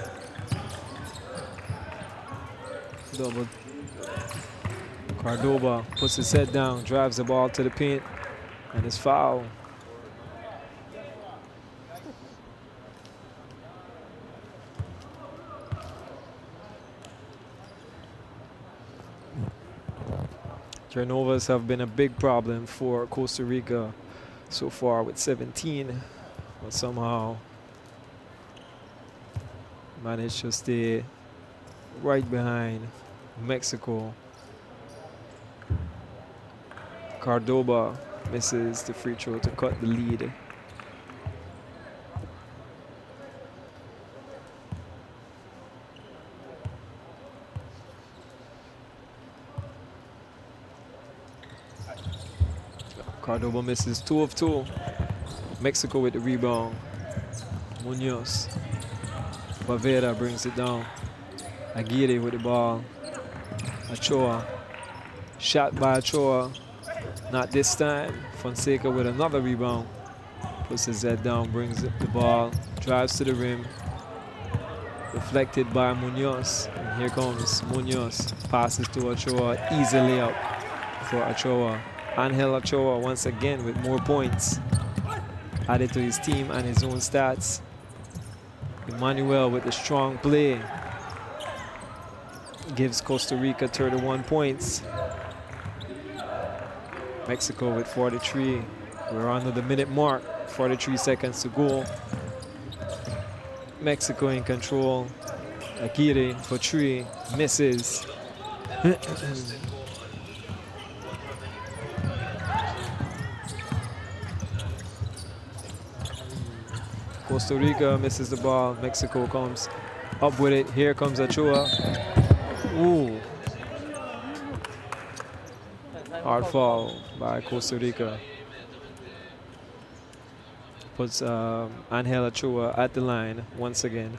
S2: Double. Cordoba puts his head down, drives the ball to the paint, and is fouled. Turnovers have been a big problem for Costa Rica so far with 17, but somehow managed to stay right behind Mexico. Cordoba misses the free throw to cut the lead. Cordoba misses 2 of 2. Mexico with the rebound. Munoz. Bavera brings it down. Aguirre with the ball. Achua. Shot by Achua. Not this time. Fonseca with another rebound. Puts his head down, brings the ball. Drives to the rim. Deflected by Munoz. And here comes Munoz. Passes to Achua. Easy layup for Achua. Angel Achua once again with more points added to his team and his own stats. Emmanuel with the strong play gives Costa Rica 31 points. Mexico with 43. We're under the minute mark, 43 seconds to go. Mexico in control. Aguirre for 3, misses. Costa Rica misses the ball. Mexico comes up with it. Here comes Achua. Ooh. Hard foul by Costa Rica. Puts Angel Achua at the line once again.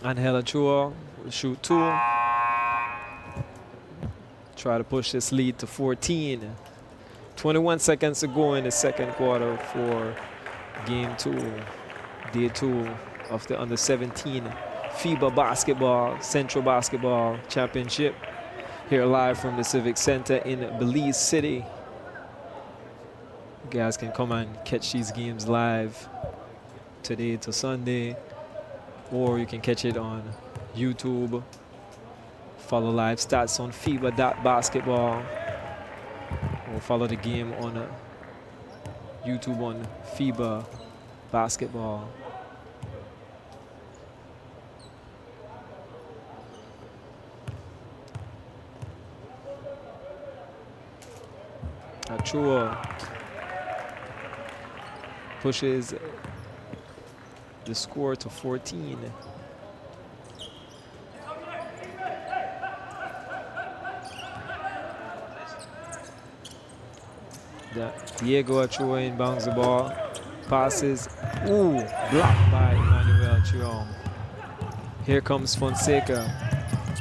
S2: Angel Achua will shoot 2. Try to push this lead to 14. 21 seconds to go in the second quarter for game 2, day 2 of the under-17 FIBA basketball, Central Basketball Championship. Here live from the Civic Center in Belize City. You guys can come and catch these games live today to Sunday, or you can catch it on YouTube. Follow live stats on FIBA.basketball, or follow the game on YouTube on FIBA basketball. Achua pushes the score to 14. Diego Achua inbounds the ball, passes, ooh, blocked by Emmanuel Chirom. Here comes Fonseca,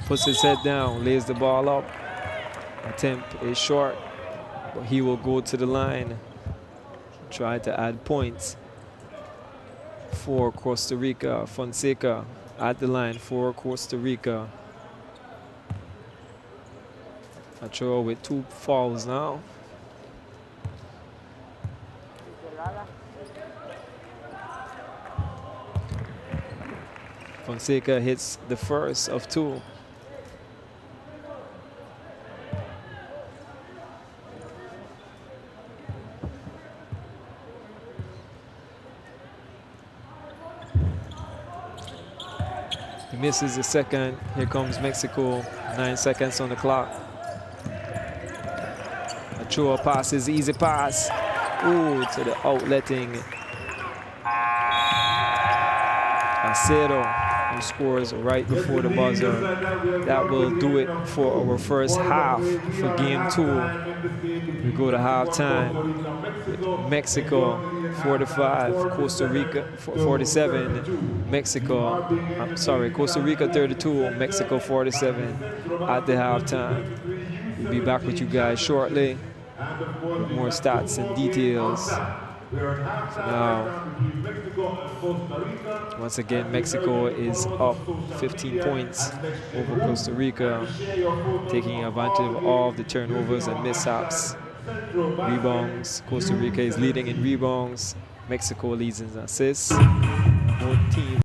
S2: puts his head down, lays the ball up. Attempt is short, but he will go to the line, try to add points for Costa Rica. Fonseca at the line for Costa Rica. Ochoa with 2 fouls now. Fonseca hits the first of 2. He misses the second. Here comes Mexico. 9 seconds on the clock. Ochoa passes, easy pass. Ooh, to the outletting Acero, who scores right before the buzzer. That will do it for our first half for game 2. We go to halftime with Mexico 45, Costa Rica 47, Costa Rica 32, Mexico 47 at the halftime. We'll be back with you guys shortly with more stats and details. Now, once again, Mexico is up 15 points over Costa Rica, taking advantage of all of the turnovers and mishaps. Rebounds, Costa Rica is leading in rebounds. Mexico leads in assists. Both teams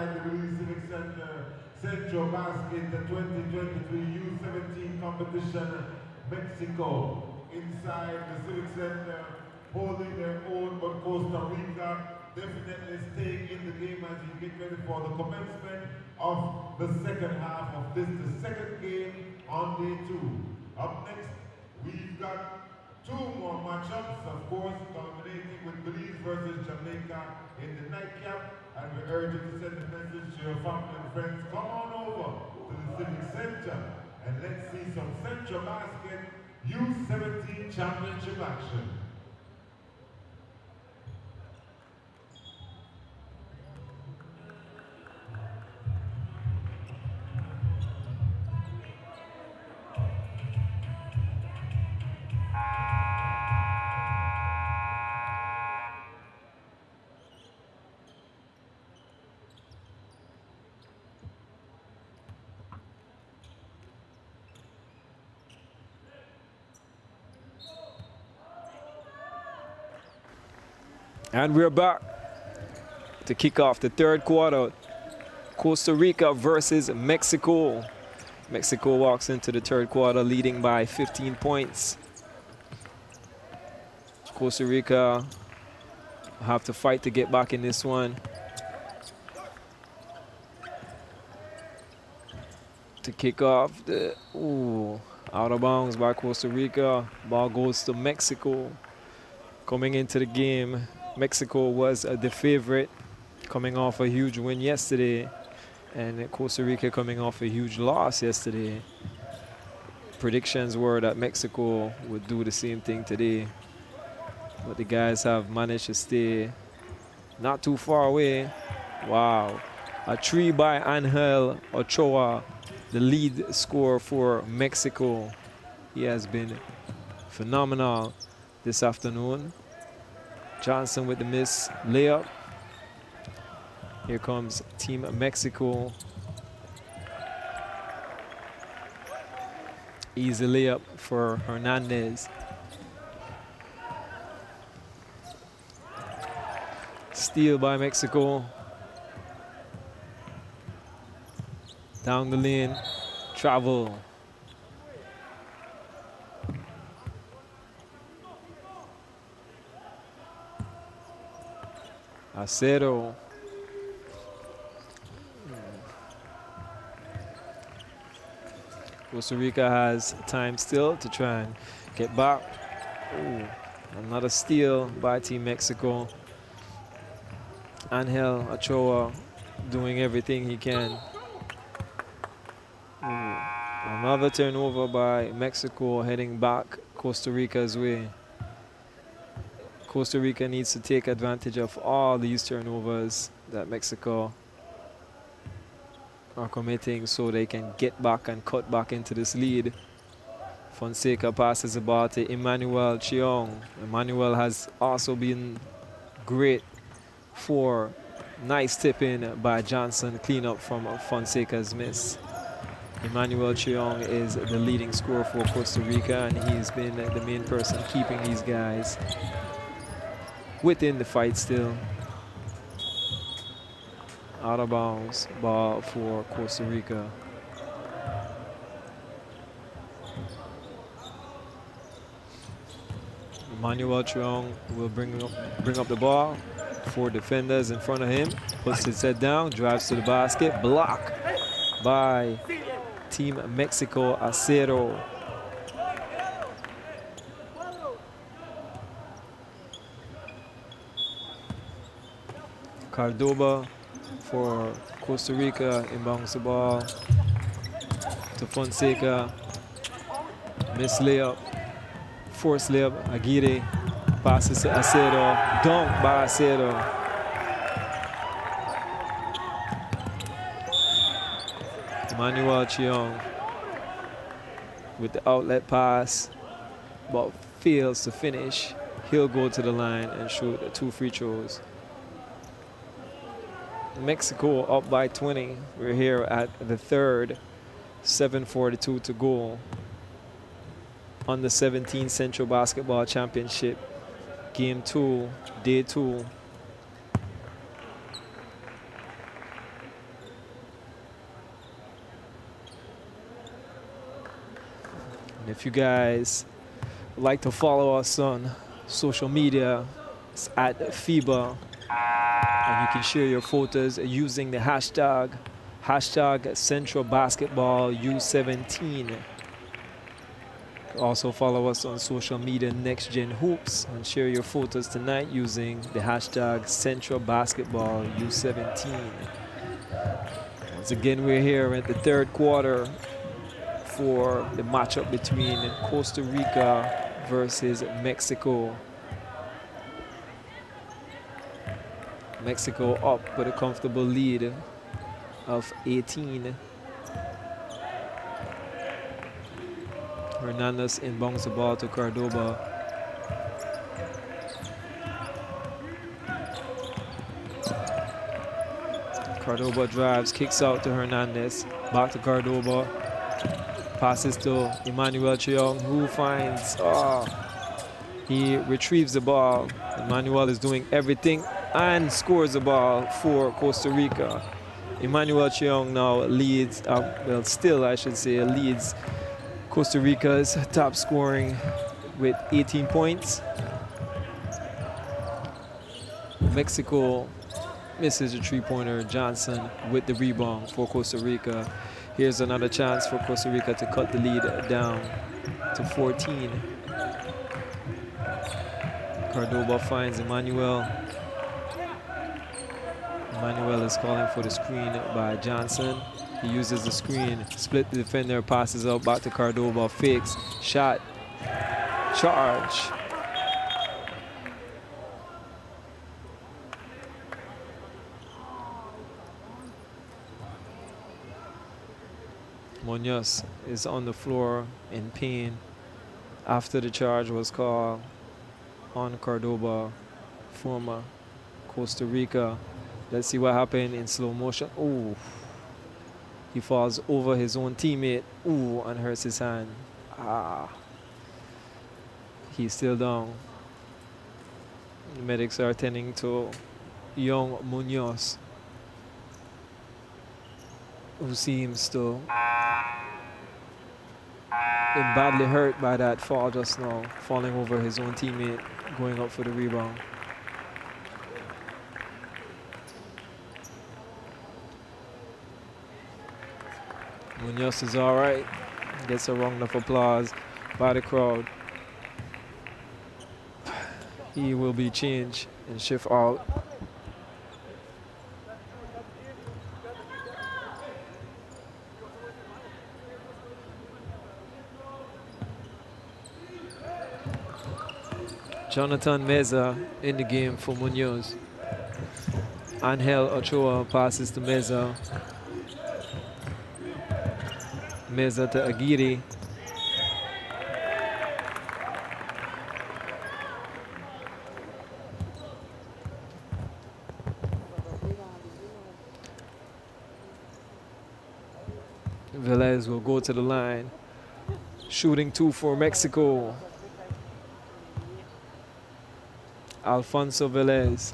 S1: inside the Belize Civic Center, Centrobasket U17 competition, Mexico. Inside the Civic Center, holding their own, but Costa Rica definitely staying in the game as you get ready for the commencement of the second half of this, the second game on day 2. Up next, we've got 2 more matchups, of course, culminating with Belize versus Jamaica in the nightcap, and we urge you to send a message to your family and friends. Come on over to the Civic Center and let's see some Centrobasket U17 championship action.
S2: And we're back to kick off the third quarter. Costa Rica versus Mexico. Mexico walks into the third quarter leading by 15 points. Costa Rica have to fight to get back in this one. To kick off the, out of bounds by Costa Rica. Ball goes to Mexico. Coming into the game, Mexico was the favorite, coming off a huge win yesterday, and Costa Rica coming off a huge loss yesterday. Predictions were that Mexico would do the same thing today, but the guys have managed to stay not too far away. Wow, a 3 by Angel Ochoa, the lead scorer for Mexico. He has been phenomenal this afternoon. Johnson with the miss layup. Here comes Team Mexico. Easy layup for Hernandez. Steal by Mexico. Down the lane, travel. Acero. Costa Rica has time still to try and get back. Ooh, another steal by Team Mexico. Angel Ochoa doing everything he can. Another turnover by Mexico heading back Costa Rica's way. Costa Rica needs to take advantage of all these turnovers that Mexico are committing so they can get back and cut back into this lead. Fonseca passes the ball to Emmanuel Cheong. Emmanuel has also been great for nice tip in by Johnson, clean up from Fonseca's miss. Emmanuel Cheong is the leading scorer for Costa Rica, and he's been the main person keeping these guys within the fight still. Out of bounds, ball for Costa Rica. Emmanuel Cheong will bring up the ball. 4 defenders in front of him. Puts his head down, drives to the basket. Block by Team Mexico, Acero. Cordoba for Costa Rica inbounds the ball to Fonseca. Miss layup, force layup. Aguirre passes to Acero. Dunk by Acero. Emmanuel Cheong with the outlet pass, but fails to finish. He'll go to the line and shoot 2 free throws. Mexico up by 20. We're here at the third. 7:42 to go on the 17th Central Basketball Championship. Game 2, day 2. If you guys would like to follow us on social media, it's at FIBA, and you can share your photos using the hashtag Centrobasket U17. Also follow us on social media, Next Gen Hoops, and share your photos tonight using the hashtag Centrobasket U17. Once again, we're here at the third quarter for the matchup between Costa Rica versus Mexico. Mexico up with a comfortable lead of 18. Hernandez inbounds the ball to Cordoba. Cordoba drives, kicks out to Hernandez. Back to Cordoba. Passes to Emmanuel Cheong, who finds, he retrieves the ball. Emmanuel is doing everything and scores the ball for Costa Rica. Emmanuel Cheong now leads, still I should say, leads Costa Rica's top scoring with 18 points. Mexico misses a three-pointer. Johnson with the rebound for Costa Rica. Here's another chance for Costa Rica to cut the lead down to 14. Cordoba finds Emmanuel. Emmanuel is calling for the screen by Johnson. He uses the screen, split the defender, passes out back to Cordoba, fakes, shot, charge. Munoz is on the floor in pain after the charge was called on Cordoba, former Costa Rica. Let's see what happened in slow motion. Ooh. He falls over his own teammate. Ooh, and hurts his hand. He's still down. The medics are tending to young Munoz, who seems to been badly hurt by that fall just now, falling over his own teammate, going up for the rebound. Munoz is all right. Gets a round of applause by the crowd. He will be changed and shift out. Jonathan Meza in the game for Munoz. Angel Ochoa passes to Meza. Meza to Aguirre. Velez will go to the line. Shooting two for Mexico. Alfonso Velez.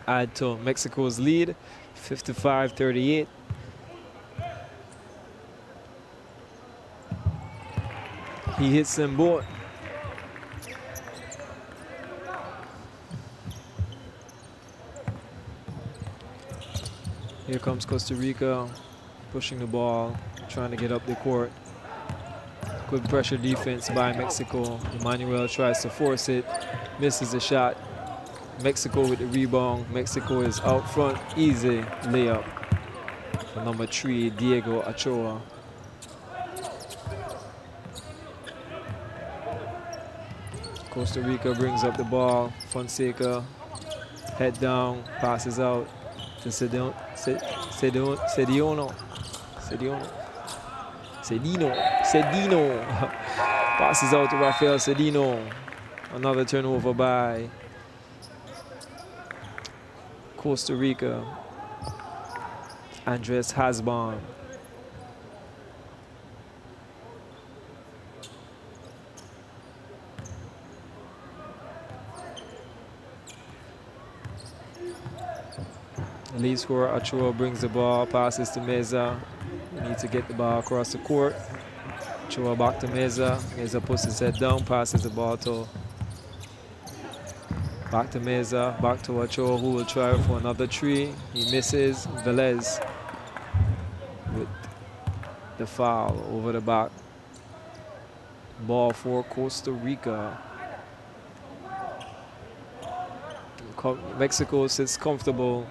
S2: Add to Mexico's lead, 55-38. He hits them both. Here comes Costa Rica, pushing the ball, trying to get up the court. Good pressure defense by Mexico. Emmanuel tries to force it, misses the shot. Mexico with the rebound. Mexico is out front. Easy layup for number 3, Diego Ochoa. Costa Rica brings up the ball. Fonseca, head down, passes out to Cedino. Passes out to Rafael Cedino. Another turnover by Costa Rica. Andres Hasbon. Lead scorer Ochoa brings the ball, passes to Meza. Need to get the ball across the court. Ochoa back to Meza. Meza puts his head down, passes the ball to back to Meza, back to Ochoa, who will try for another three. He misses. Velez with the foul over the back. Ball for Costa Rica. Mexico sits comfortable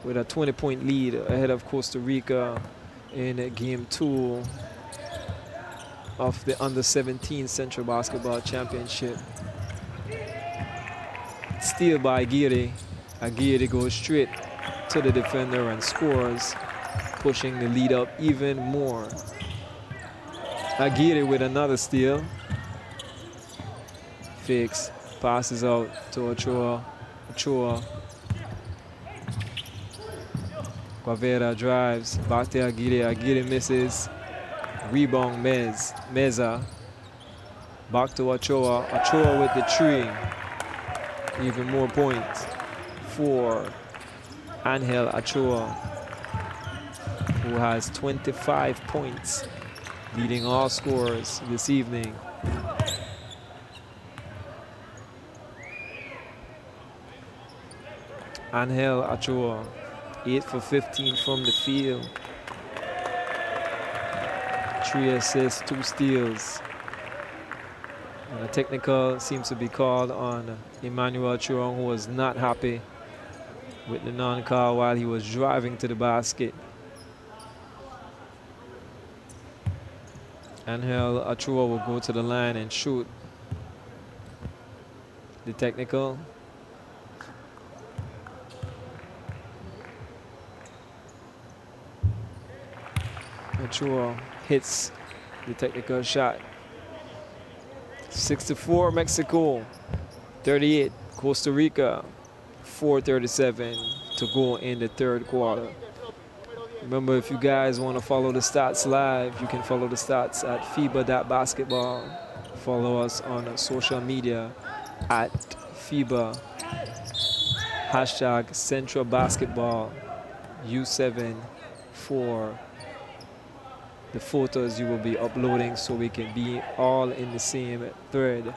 S2: with a 20-point lead ahead of Costa Rica in game 2 of the Under-17 Central Basketball Championship. Steal by Aguirre. Aguirre goes straight to the defender and scores, pushing the lead up even more. Aguirre with another steal. Fakes, passes out to Ochoa. Ochoa. Guavera drives, back to Aguirre. Aguirre misses. Rebound Meza. Back to Ochoa. Ochoa with the three. Even more points for Angel Ochoa, who has 25 points, leading all scorers this evening. Angel Ochoa, 8 for 15 from the field. 3 assists, 2 steals. And a technical seems to be called on Emmanuel Churong, who was not happy with the non-call while he was driving to the basket. Angel Ochoa will go to the line and shoot the technical. Ochoa hits the technical shot. 64 Mexico, 38 Costa Rica, 4:37 to go in the third quarter. Remember, if you guys want to follow the stats live, you can follow the stats at FIBA.basketball. Follow us on social media at FIBA, hashtag Centrobasket U17 for the photos you will be uploading, so we can be all in the same thread.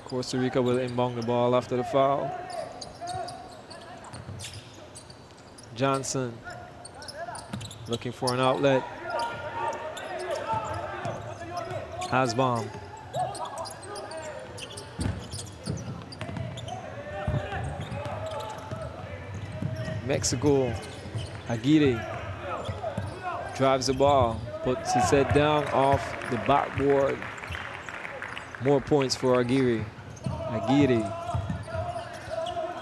S2: Costa Rica will inbound the ball after the foul. Johnson looking for an outlet. Hasbom. Mexico, Aguirre drives the ball, puts his head down off the backboard. More points for Aguirre. Aguirre.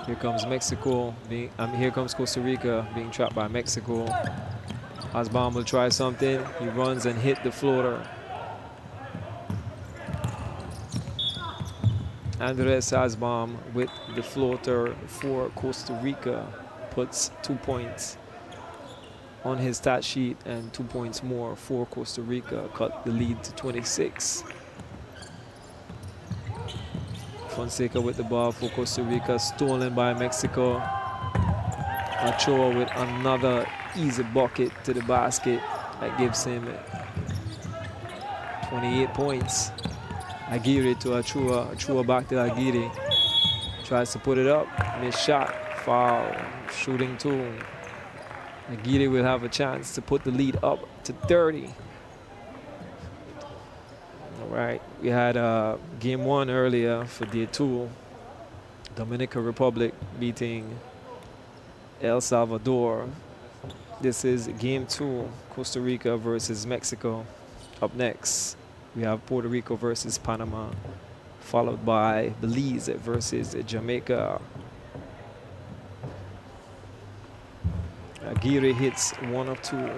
S2: Here comes Mexico. Here comes Costa Rica being trapped by Mexico. Hasbom will try something. He runs and hit the floater. Andres Hasbom with the floater for Costa Rica. Puts 2 points on his stat sheet and 2 points more for Costa Rica. Cut the lead to 26. Fonseca with the ball for Costa Rica, stolen by Mexico. Ochoa with another easy bucket to the basket that gives him 28 points. Aguirre to Ochoa. Ochoa back to Aguirre. Tries to put it up. Missed shot. Foul. Shooting two. Aguirre will have a chance to put the lead up to 30. All right, we had game 1 earlier for day 2. Dominican Republic beating El Salvador. This is game 2, Costa Rica versus Mexico. Up next, we have Puerto Rico versus Panama, followed by Belize versus Jamaica. Aguirre hits 1 of 2.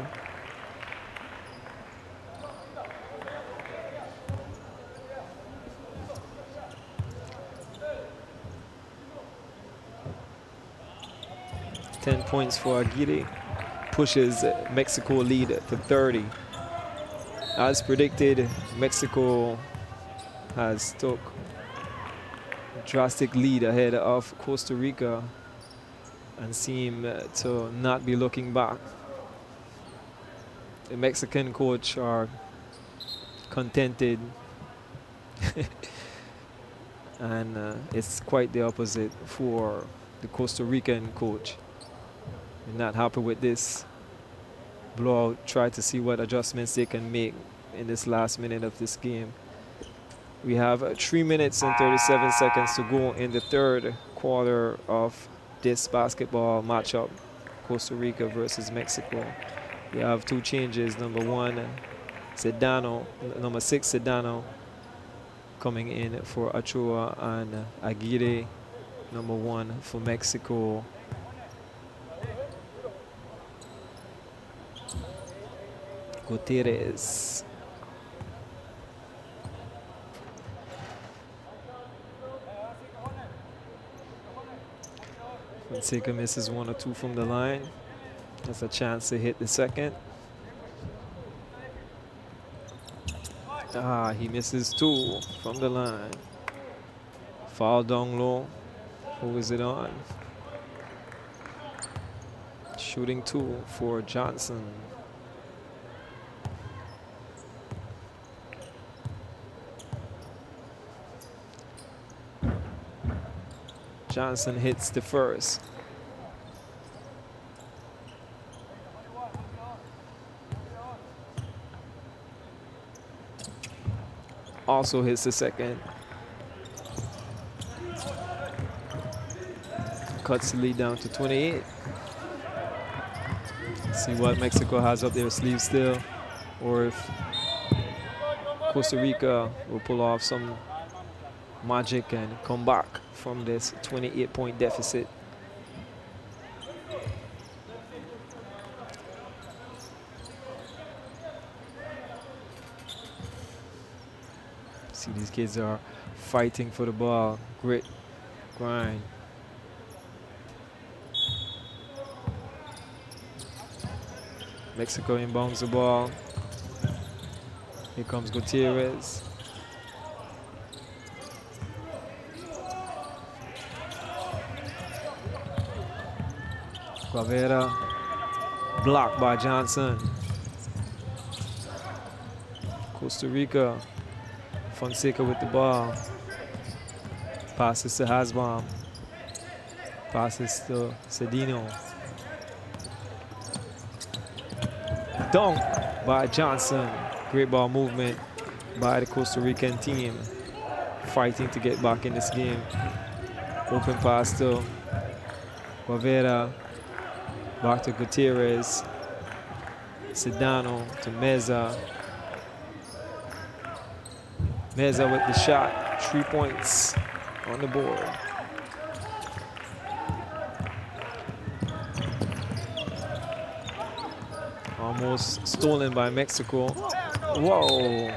S2: Ten points for Aguirre, pushes Mexico lead to 30. As predicted, Mexico has took drastic lead ahead of Costa Rica and seem to not be looking back. The Mexican coach are contented and it's quite the opposite for the Costa Rican coach. They're not happy with this blowout, try to see what adjustments they can make in this last minute of this game. We have 3 minutes and 37 seconds to go in the third quarter of this basketball matchup, Costa Rica versus Mexico. We have 2 changes. Number 6 Sedano coming in for Ochoa, and Aguirre, number 1 for Mexico. Gutierrez. Fonseca misses 1 or 2 from the line. That's a chance to hit the second. He misses 2 from the line. Foul down low. Who is it on? Shooting 2 for Johnson. Johnson hits the first. Also hits the second. Cuts the lead down to 28. See what Mexico has up their sleeve still, or if Costa Rica will pull off some magic and come back from this 28-point deficit. See, these kids are fighting for the ball. Grit, grind. Mexico inbounds the ball. Here comes Gutierrez. Guevara, blocked by Johnson. Costa Rica, Fonseca with the ball. Passes to Hasbam. Passes to Sedino. Dunk by Johnson. Great ball movement by the Costa Rican team, fighting to get back in this game. Open pass to Guevara. Back to Gutierrez. Sedano to Meza. Meza with the shot. 3 points on the board. Almost stolen by Mexico. Whoa.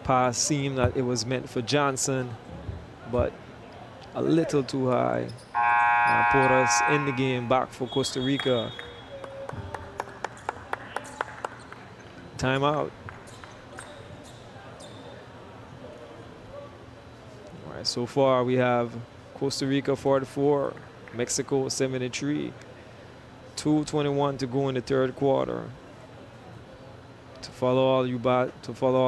S2: Pass seemed that it was meant for Johnson, but a little too high. Put us in the game back for Costa Rica. Timeout. All right, so far we have Costa Rica 44, Mexico 73. 2:21 to go in the third quarter. To follow all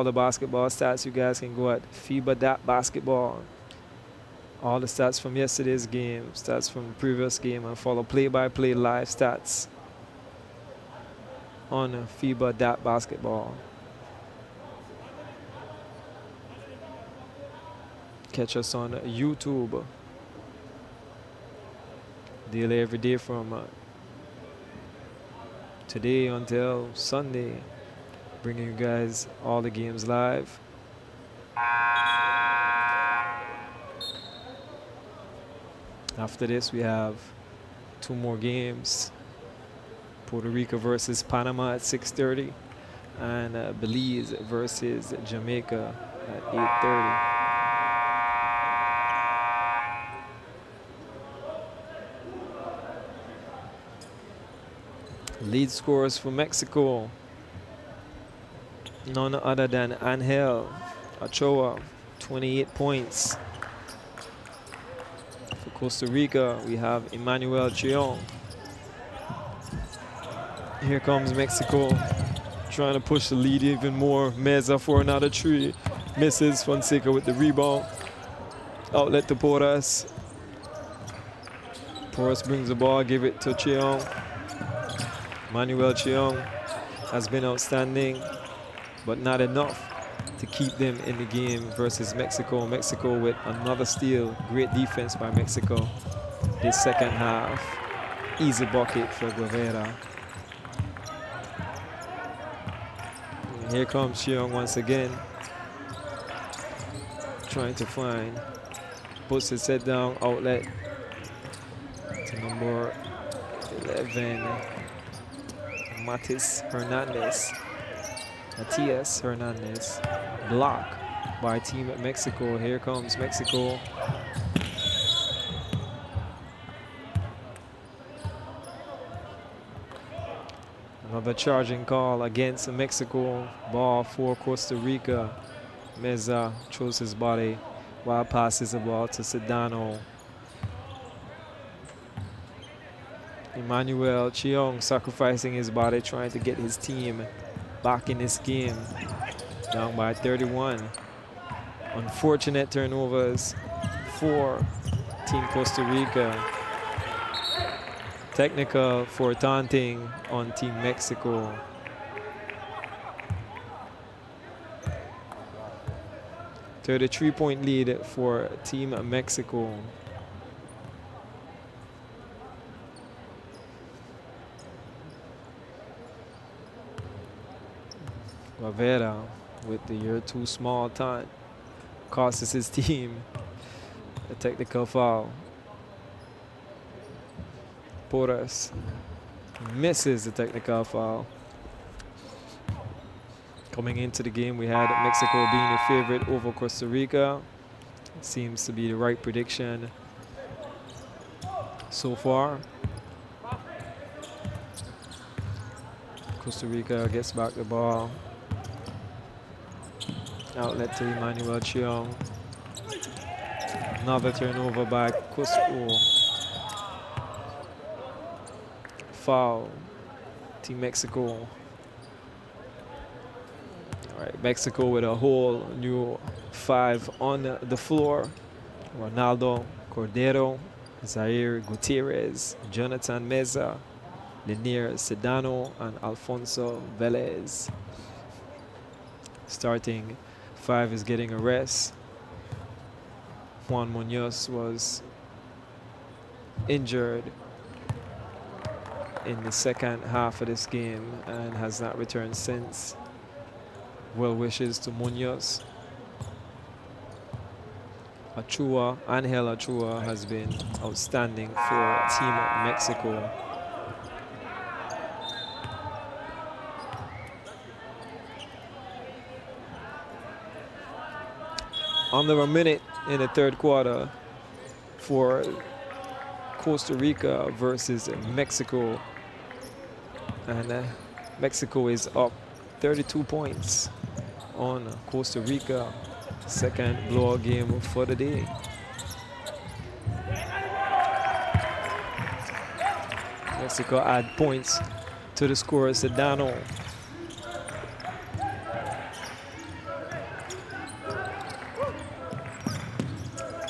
S2: the basketball stats, you guys can go at FIBA.basketball. All the stats from yesterday's game, stats from the previous game, and follow play-by-play live stats on FIBA.basketball. Catch us on YouTube daily, every day from today until Sunday, bringing you guys all the games live. After this, we have 2 more games. Puerto Rico versus Panama at 6:30, and Belize versus Jamaica at 8:30. Lead scorers for Mexico. none other than Angel Ochoa, 28 points. For Costa Rica, we have Emmanuel Chiong. Here comes Mexico, trying to push the lead even more. Meza for another three. Misses. Fonseca with the rebound. Outlet to Porras. Porras brings the ball, give it to Chiong. Manuel Chiong has been outstanding, but not enough to keep them in the game versus Mexico. Mexico with another steal. Great defense by Mexico this second half. Easy bucket for Guevara. And here comes Chiong once again, trying to find. Puts his head down, outlet to number 11, Matias Hernandez. Block by Team Mexico. Here comes Mexico. Another charging call against Mexico. Ball for Costa Rica. Meza throws his body while passes the ball to Sedano. Emmanuel Chiong sacrificing his body, trying to get his team back in this game. Down by 31. Unfortunate turnovers for Team Costa Rica. Technical for taunting on Team Mexico. To the 3-point lead for Team Mexico. Guevara with the "you're too small" taunt costs his team a technical foul. Porras misses the technical foul. Coming into the game, we had Mexico being a favorite over Costa Rica. Seems to be the right prediction so far. Costa Rica gets back the ball. Outlet to Emmanuel Chiong. Another turnover by Costa Rica. Foul. Team Mexico. All right, Mexico with a whole new 5 on the floor. Ronaldo Cordero, Zaire Gutierrez, Jonathan Meza, Linier Sedano, and Alfonso Velez. Starting 5 is getting a rest. Juan Munoz was injured in the second half of this game and has not returned since. Well wishes to Munoz. Achua, Angel Achua has been outstanding for Team Mexico. Under a minute in the third quarter for Costa Rica versus Mexico. And Mexico is up 32 points on Costa Rica. Second blowout game for the day. Mexico add points to the scorer, Sedano.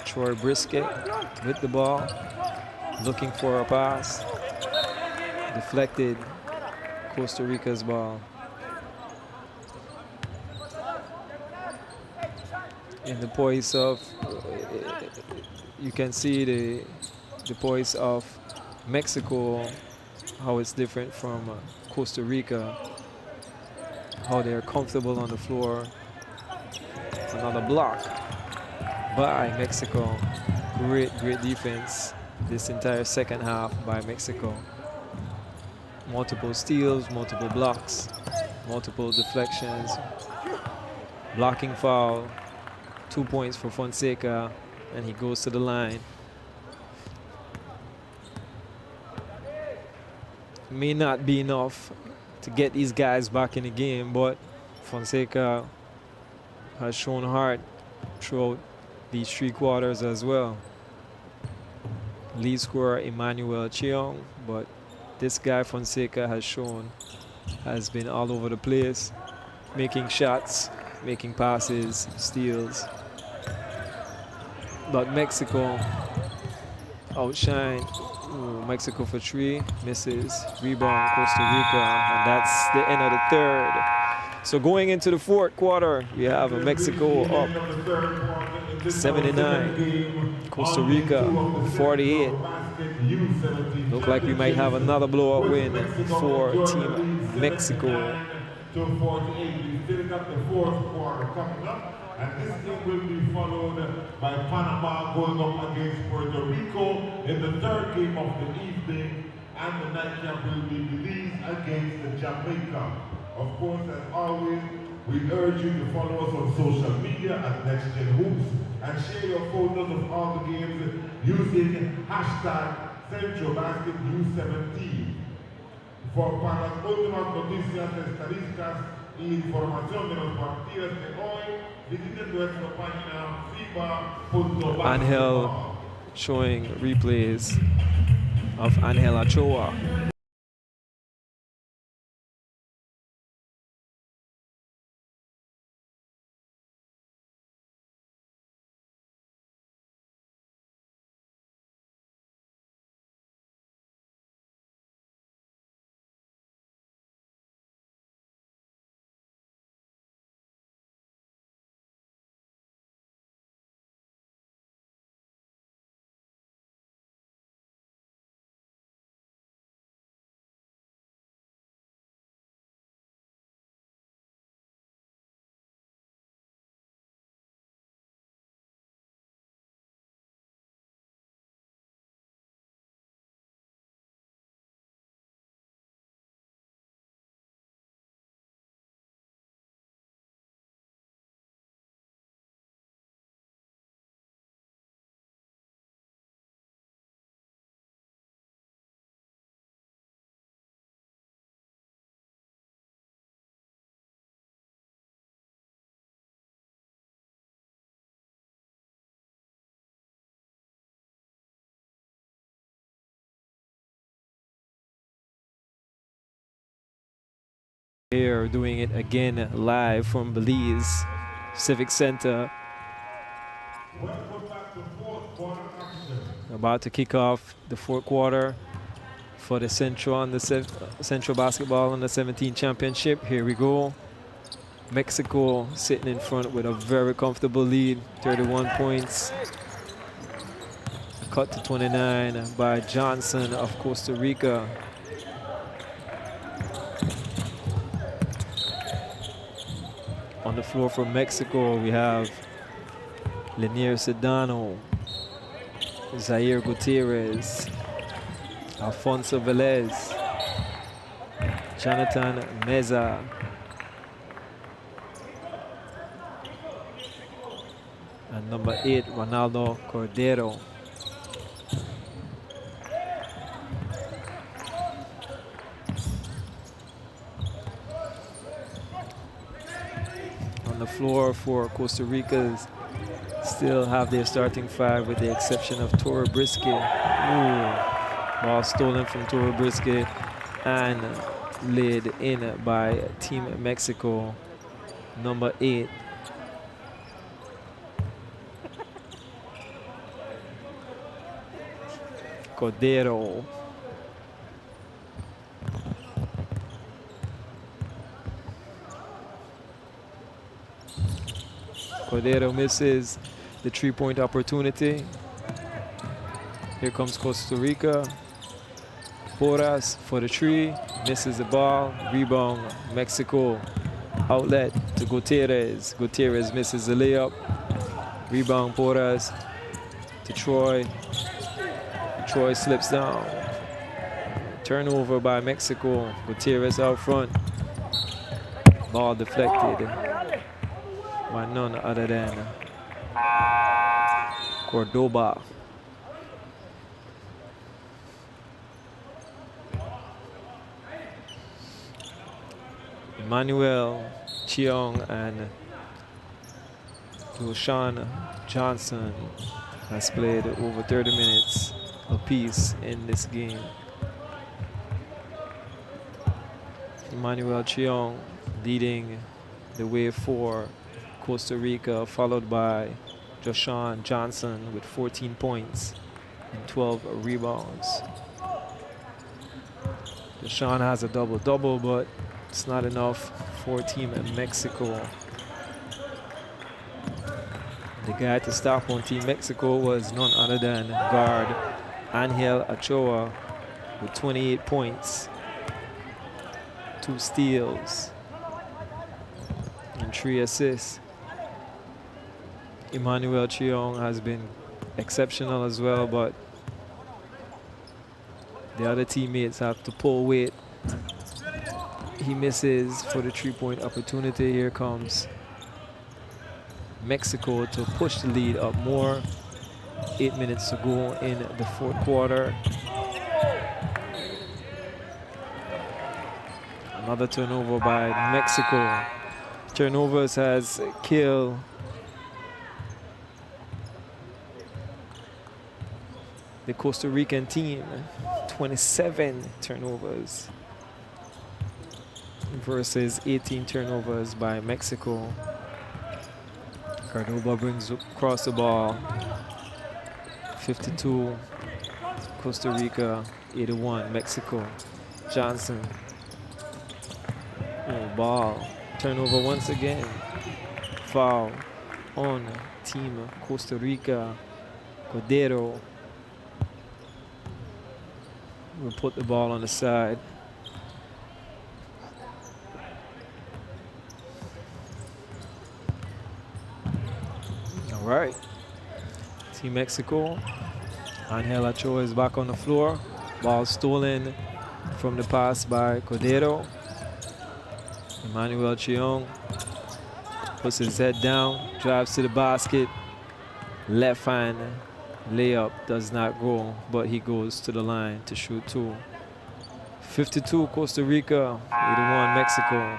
S2: Troy Brisket with the ball, looking for a pass. Deflected, Costa Rica's ball. In the poise of, you can see the poise of Mexico, how it's different from Costa Rica, how they're comfortable on the floor. Another block by Mexico. Great defense this entire second half by Mexico. Multiple steals, multiple blocks, multiple deflections, blocking foul. 2 points for Fonseca, and he goes to the line. May not be enough to get these guys back in the game, but Fonseca has shown heart throughout these 3 quarters as well. Lead scorer Emmanuel Cheong, but this guy Fonseca has been all over the place, making shots, making passes, steals. But Mexico outshine. Ooh, Mexico for 3, misses. Rebound Costa Rica, and that's the end of the 3rd. So going into the 4th quarter, you have Mexico up 79, Costa Rica 48. Look like we might have another blowout win for Team Mexico.
S1: To 48, we still got the 4th quarter coming up, and this game will be followed by Panama going up against Puerto Rico in the 3rd game of the evening, and the nightcap will be Belize against Jamaica. Of course, as always, we urge you to follow us on social media at NextGenHoops and share your photos of all the games using hashtag Centrobasket U17. Para las últimas noticias estadísticas y información de los partidos de hoy, visiten nuestra página FIBA.basketball.
S2: Angel showing replays of Angel Ochoa. Here doing it again live from Belize Civic Center. About to kick off the 4th quarter for the Central Basketball U17 Championship. Here we go. Mexico sitting in front with a very comfortable lead, 31 points. Cut to 29 by Johnson of Costa Rica. On the floor for Mexico, we have Lenier Sedano, Zaire Gutierrez, Alfonso Velez, Jonathan Meza, and number 8, Ronaldo Cordero. The floor for Costa Rica still have their starting 5 with the exception of Toro Brisket. Ooh, ball stolen from Toro Brisket and laid in by Team Mexico, number 8. Cordero. Cordero misses the 3-point opportunity. Here comes Costa Rica. Porras for the 3, misses the ball. Rebound, Mexico. Outlet to Gutierrez. Gutierrez misses the layup. Rebound, Porras to Troy. Troy slips down. Turnover by Mexico. Gutierrez out front. Ball deflected by none other than Cordoba. Emmanuel Cheong and Joshan Johnson has played over 30 minutes apiece in this game. Emmanuel Cheong leading the way for Costa Rica, followed by Joshan Johnson with 14 points and 12 rebounds. Joshan has a double-double, but it's not enough for Team Mexico. The guy to stop on Team Mexico was none other than guard Angel Ochoa with 28 points, 2 steals, and 3 assists. Emmanuel Cheong has been exceptional as well, but the other teammates have to pull weight. He misses for the 3-point opportunity. Here comes Mexico to push the lead up more. 8 minutes to go in the 4th quarter. Another turnover by Mexico. Turnovers has killed the Costa Rican team. 27 turnovers versus 18 turnovers by Mexico. Cordoba brings across the ball. 52 Costa Rica, 81 Mexico. Johnson. Oh, ball. Turnover once again. Foul on Team Costa Rica. Cordero will put the ball on the side. All right. Team Mexico. Angel Ochoa is back on the floor. Ball stolen from the pass by Cordero. Emmanuel Cheong puts his head down, drives to the basket. Left hand layup does not go, but he goes to the line to shoot 2. 52 Costa Rica, 81 Mexico.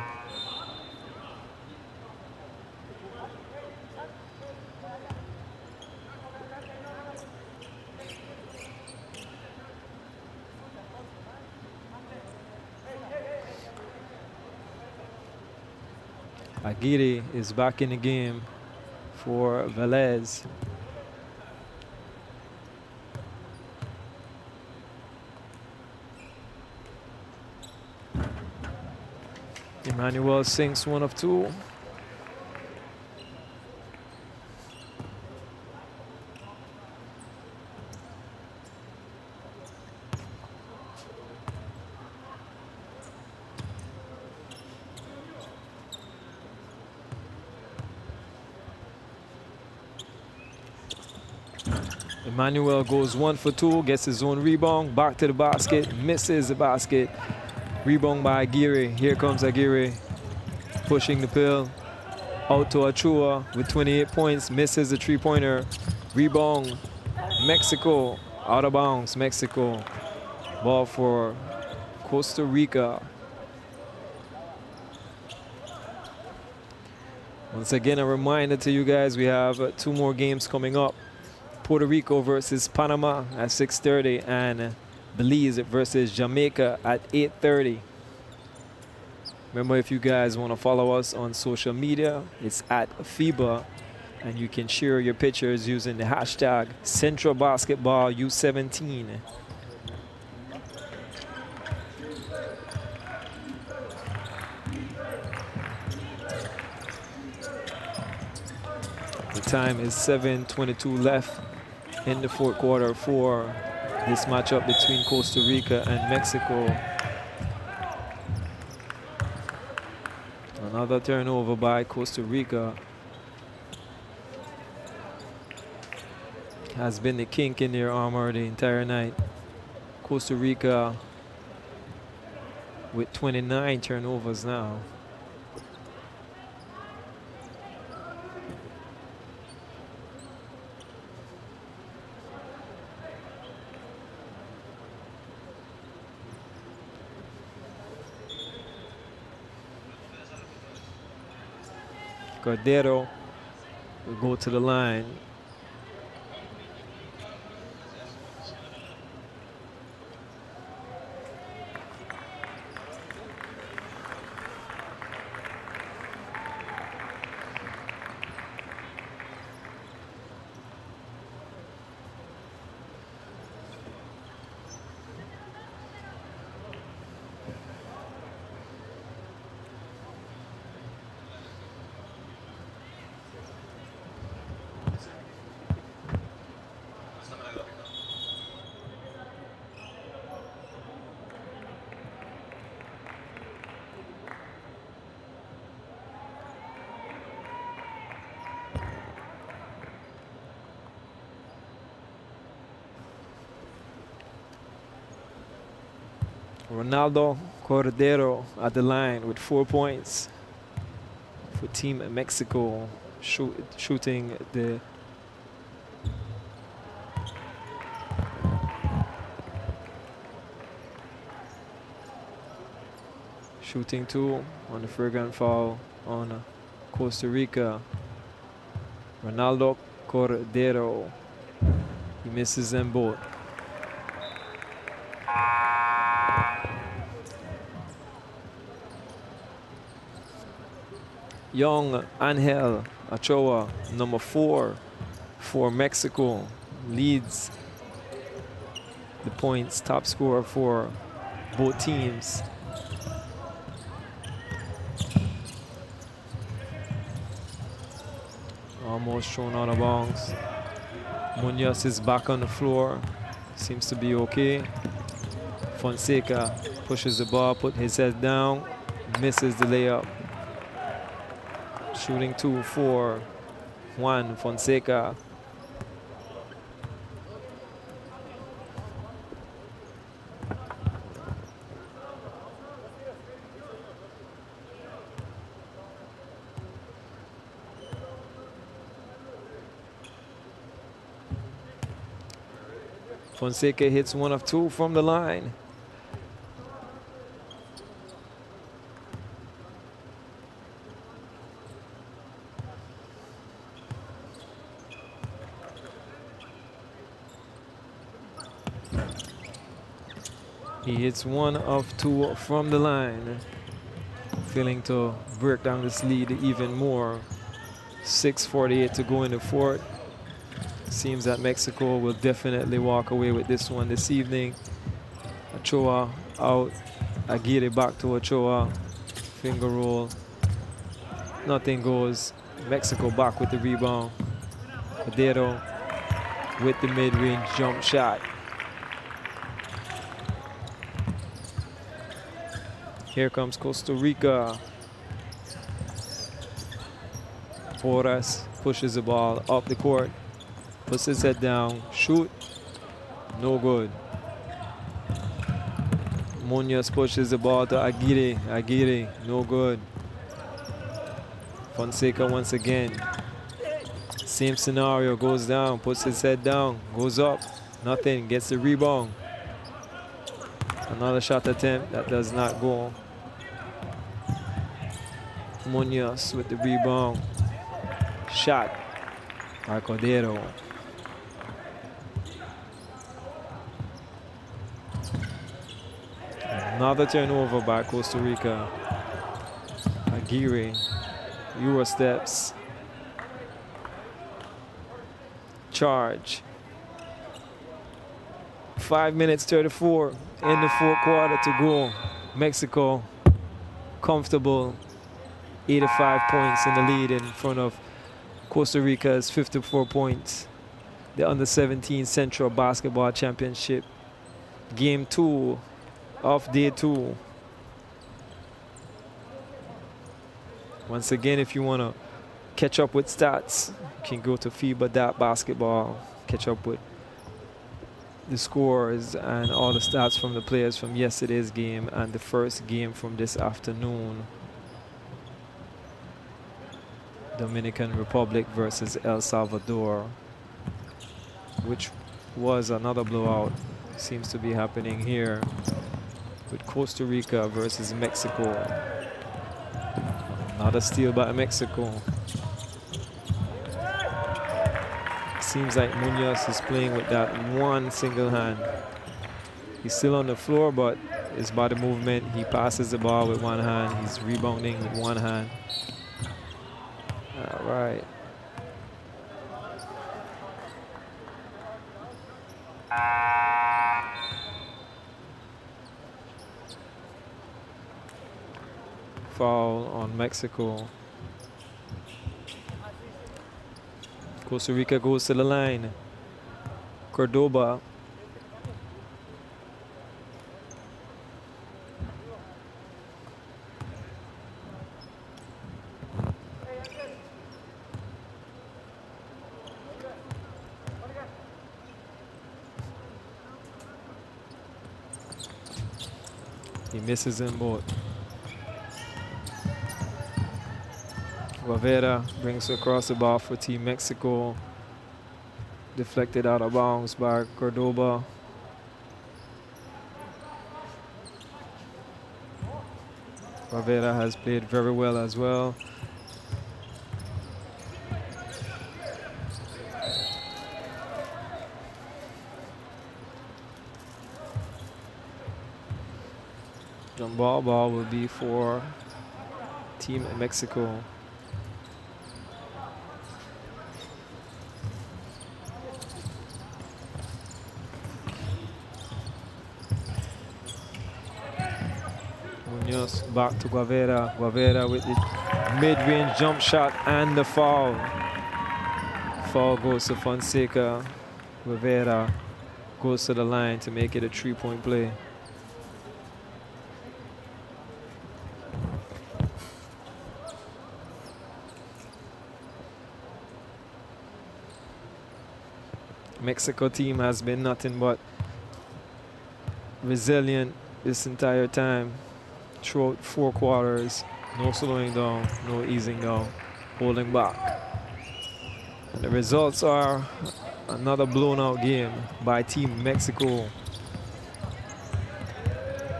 S2: Aguirre is back in the game for Velez. Emmanuel sinks 1 of 2. Emmanuel goes 1 for 2, gets his own rebound, back to the basket, misses the basket. Rebound by Aguirre. Here comes Aguirre pushing the pill. Out to Ochoa with 28 points, misses the 3-pointer. Rebound, Mexico, out of bounds, Mexico. Ball for Costa Rica. Once again, a reminder to you guys, we have 2 more games coming up. Puerto Rico versus Panama at 6:30 and Belize versus Jamaica at 8:30. Remember, if you guys want to follow us on social media, it's at FIBA, and you can share your pictures using the hashtag Centrobasket U17. The time is 7:22 left in the 4th quarter for this matchup between Costa Rica and Mexico. Another turnover by Costa Rica has been the kink in their armor the entire night. Costa Rica with 29 turnovers now. Cordero will go to the line. Ronaldo Cordero at the line with 4 points for Team Mexico, shooting the shooting 2 on the flagrant foul on Costa Rica. Ronaldo Cordero, he misses them both. Young Angel Ochoa, number 4 for Mexico, leads the points, top scorer for both teams. Almost thrown out of bounds. Munoz is back on the floor, seems to be okay. Fonseca pushes the ball, put his head down, misses the layup. Shooting 2 for Juan Fonseca. Fonseca hits 1 of 2 from the line. He hits 1 of 2 from the line, failing to break down this lead even more. 6:48 to go in the fourth. Seems that Mexico will definitely walk away with this one this evening. Ochoa out. Aguirre back to Ochoa. Finger roll. Nothing goes. Mexico back with the rebound. Cordero with the mid-range jump shot. Here comes Costa Rica. Porras pushes the ball up the court, puts his head down, shoot, no good. Munoz pushes the ball to Aguirre. Aguirre, no good. Fonseca once again. Same scenario, goes down, puts his head down, goes up, nothing, gets the rebound. Another shot attempt that does not go. Munoz with the rebound. Shot by Cordero. Another turnover by Costa Rica. Aguirre, Euro steps. Charge. 5 minutes 34 in the fourth quarter to go. Mexico comfortable. 85 points in the lead in front of Costa Rica's 54 points. The Under-17 Central Basketball Championship. Game 2 of day 2. Once again, if you want to catch up with stats, you can go to FIBA.basketball, catch up with the scores and all the stats from the players from yesterday's game and the first game from this afternoon. Dominican Republic versus El Salvador, which was another blowout. Seems to be happening here with Costa Rica versus Mexico. Another steal by Mexico. seems like Munoz is playing with that one single hand. He's still on the floor, but his body movement, he passes the ball with one hand. He's rebounding with one hand. All right. Foul on Mexico. Costa Rica goes to the line. Cordoba. He misses them both. Guevara brings across the ball for Team Mexico. Deflected out of bounds by Cordoba. Guevara has played very well as well. Jump ball will be for Team Mexico. Munoz back to Guevara. Guevara with the mid-range jump shot and the foul. Foul goes to Fonseca. Guevara goes to the line to make it a three-point play. Mexico team has been nothing but resilient this entire time. Throughout 4 quarters, no slowing down, no easing down, holding back. And the results are another blown out game by Team Mexico.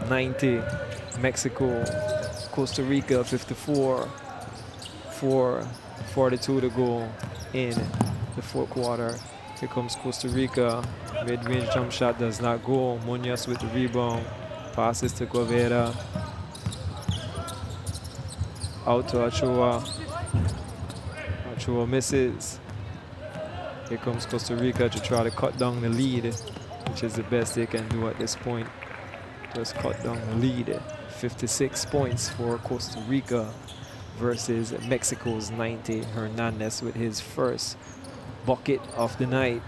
S2: 90, Mexico, Costa Rica 54, 4:42 to go in the 4th quarter. Here comes Costa Rica. Mid-range jump shot does not go. Munoz with the rebound. Passes to Guevara. Out to Ochoa. Ochoa misses. Here comes Costa Rica to try to cut down the lead, which is the best they can do at this point. Just cut down the lead. 56 points for Costa Rica versus Mexico's 90. Hernandez with his first bucket of the night.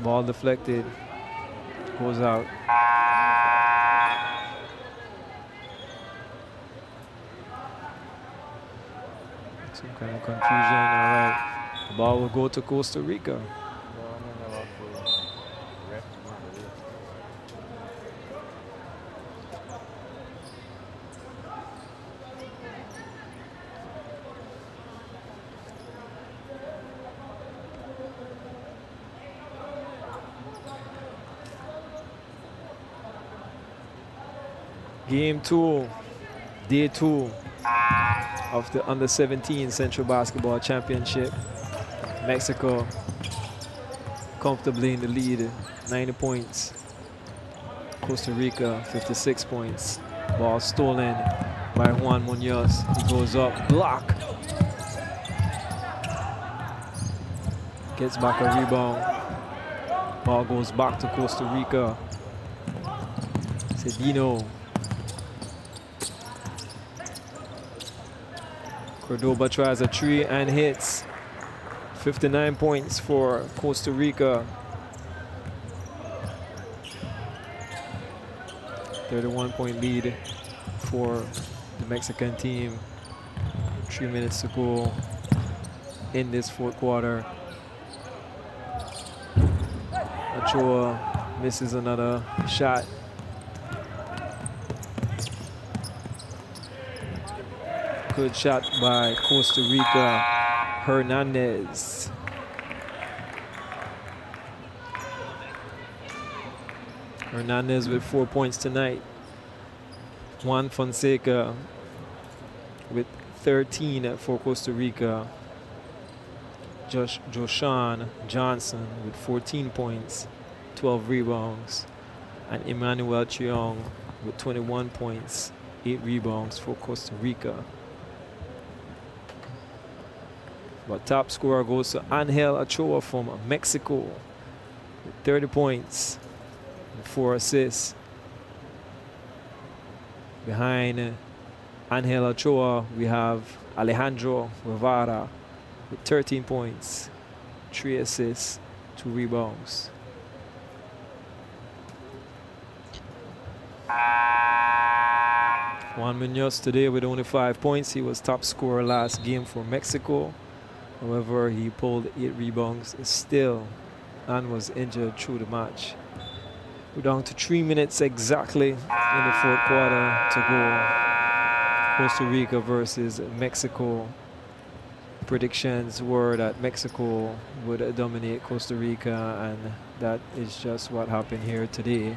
S2: Ball deflected, goes out. Some kind of confusion. All right, the ball will go to Costa Rica. Game 2, day 2 of the Under-17 Central Basketball Championship. Mexico comfortably in the lead, 90 points. Costa Rica, 56 points. Ball stolen by Juan Munoz. He goes up, block. Gets back a rebound. Ball goes back to Costa Rica. Cedino. Cordoba tries a 3 and hits. 59 points for Costa Rica. 31-point lead for the Mexican team. 3 minutes to go in this 4th quarter. Ochoa misses another shot. Good shot by Costa Rica. Hernandez. Hernandez with 4 points tonight. Juan Fonseca with 13 for Costa Rica. Joshan Johnson with 14 points, 12 rebounds. And Emmanuel Chiong with 21 points, 8 rebounds for Costa Rica. But top scorer goes to Angel Ochoa from Mexico with 30 points and 4 assists. Behind Angel Ochoa, we have Alejandro Guevara with 13 points, 3 assists, 2 rebounds. Juan Munoz today with only 5 points. He was top scorer last game for Mexico. However, he pulled 8 rebounds still and was injured through the match. We're down to 3 minutes exactly in the 4th quarter to go. Costa Rica versus Mexico. Predictions were that Mexico would dominate Costa Rica, and that is just what happened here today.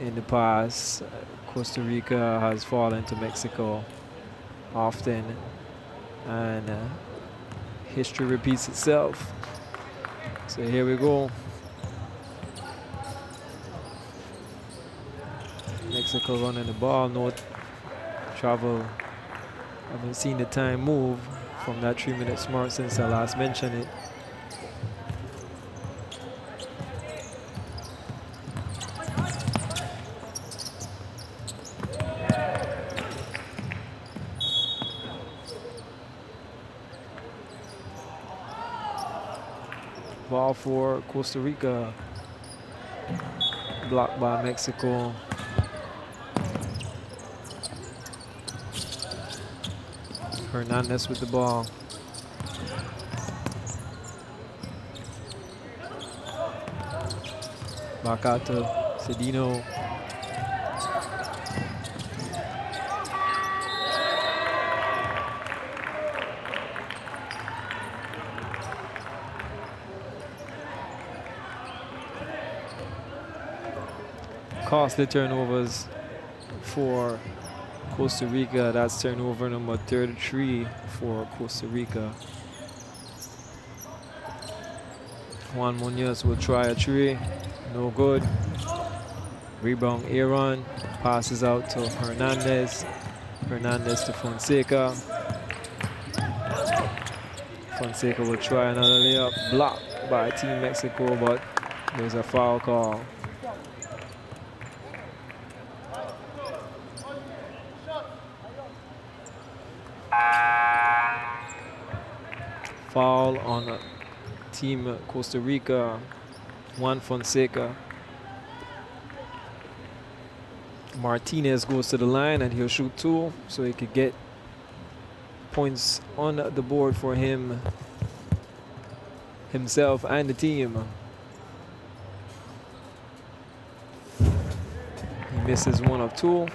S2: In the past, Costa Rica has fallen to Mexico often, and history repeats itself. So here we go. Mexico running the ball, no travel. I haven't seen the time move from that 3-minute mark since I last mentioned it. Ball for Costa Rica. Blocked by Mexico. Hernandez with the ball. Back out to Cedino. Costly turnovers for Costa Rica. That's turnover number 33 for Costa Rica. Juan Munoz will try a three. No good. Rebound Aaron. Passes out to Hernandez. Hernandez to Fonseca. Fonseca will try another layup. Blocked by Team Mexico, but there's a foul call. Foul on Team Costa Rica, Juan Fonseca. Martinez goes to the line and he'll shoot 2, so he could get points on the board for himself and the team. He misses 1 of 2.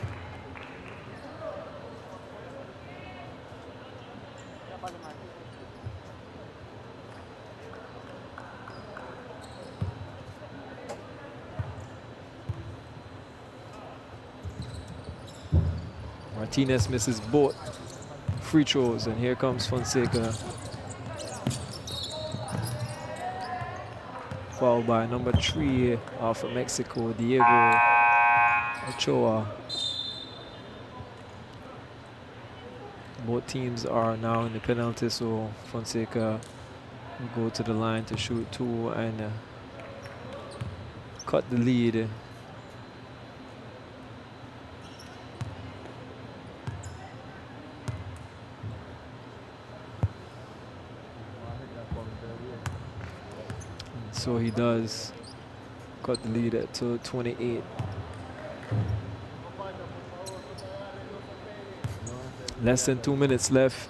S2: Martinez misses both free throws, and here comes Fonseca. Fouled by number 3 of Mexico, Diego Ochoa. Both teams are now in the penalty, so Fonseca will go to the line to shoot 2 and cut the lead. So he does cut the lead at 28. Less than 2 minutes left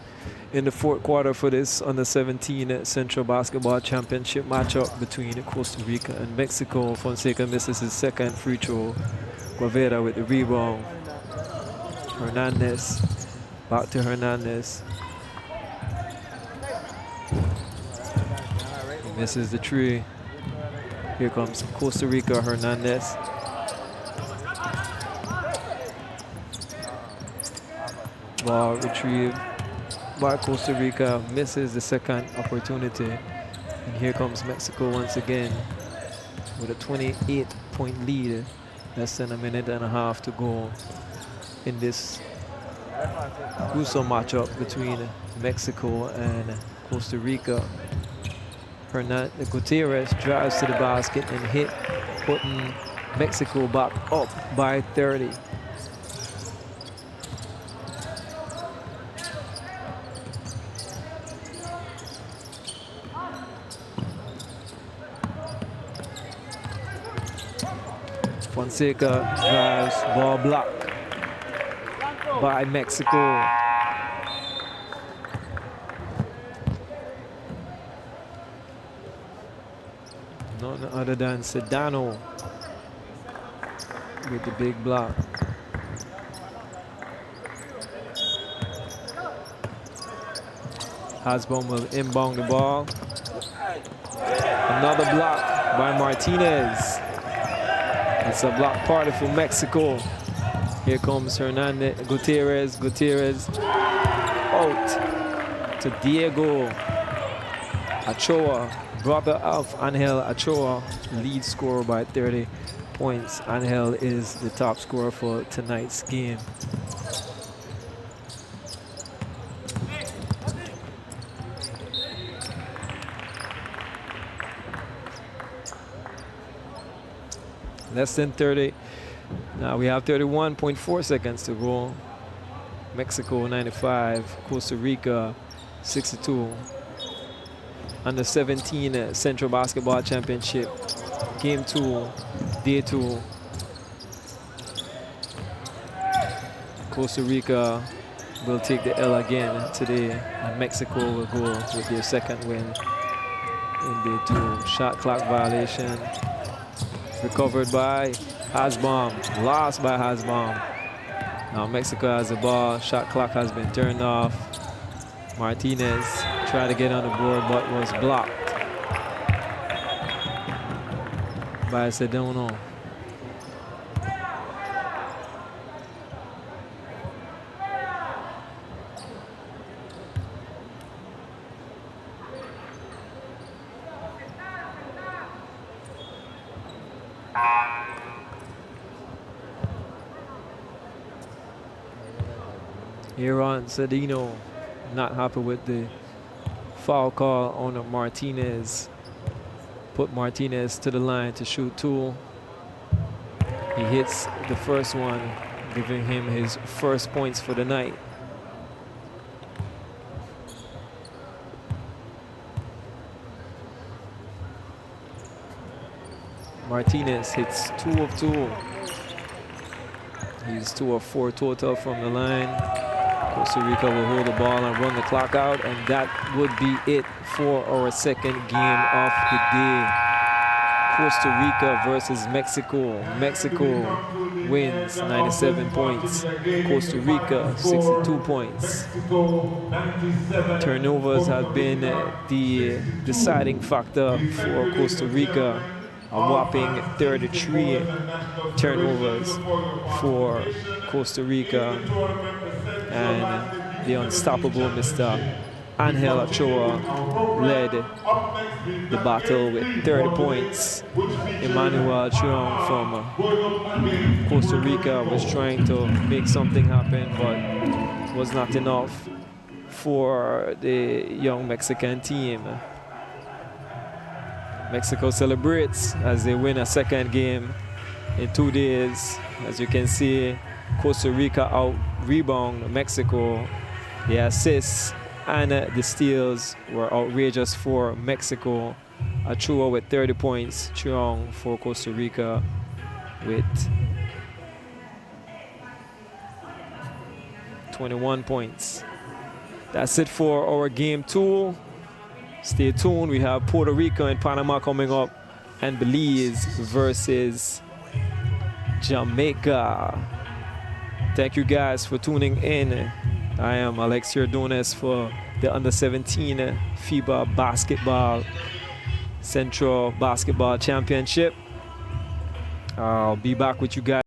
S2: in the 4th quarter for this under-17 Central Basketball Championship matchup between Costa Rica and Mexico. Fonseca misses his 2nd free throw. Guevara with the rebound. Hernandez, back to Hernandez. He misses the 3. Here comes Costa Rica, Hernandez. Ball retrieved by Costa Rica, misses the second opportunity. And here comes Mexico once again with a 28-point lead. Less than a minute and a half to go in this gruesome matchup between Mexico and Costa Rica. Gutierrez drives to the basket and hit, putting Mexico back up by 30. Fonseca drives, ball blocked by Mexico. None other than Sedano with the big block. Hasbom will inbound the ball. Another block by Martinez. It's a block party for Mexico. Here comes Gutierrez. Gutierrez out to Diego Ochoa, brother of Angel Ochoa, lead scorer by 30 points. Angel is the top scorer for tonight's game. Less than 30. Now we have 31.4 seconds to go. Mexico 95, Costa Rica 62. Under 17 Central Basketball Championship, Game 2, Day 2. Costa Rica will take the L again today, and Mexico will go with their second win in Day 2. Shot clock violation. Recovered by Hasbom, lost by Hasbom. Now Mexico has the ball, shot clock has been turned off. Martinez tried to get on the board but was blocked by Sedano. Aaron Sedano not happy with the foul call on Martinez. Put Martinez to the line to shoot two. He hits the first one, giving him his first points for the night. Martinez hits 2 of 2. He's 2 of 4 total from the line. Costa Rica will hold the ball and run the clock out, and that would be it for our second game of the day. Costa Rica versus Mexico. Mexico wins 97 points. Costa Rica 62 points. Turnovers have been the deciding factor for Costa Rica. A whopping 33 turnovers for Costa Rica. And the unstoppable Mr. Angel Ochoa led the battle with 30 points. Emmanuel Chiong from Costa Rica was trying to make something happen, but was not enough for the young Mexican team. Mexico celebrates as they win a second game in 2 days. As you can see, Costa Rica out-rebound Mexico. The assists and the steals were outrageous for Mexico. Ochoa with 30 points, Chiong for Costa Rica with 21 points. That's it for our game 2. Stay tuned, we have Puerto Rico and Panama coming up, and Belize versus Jamaica. Thank you guys for tuning in. I am Alex Ordonez for the Under-17 FIBA Basketball Central Basketball Championship. I'll be back with you guys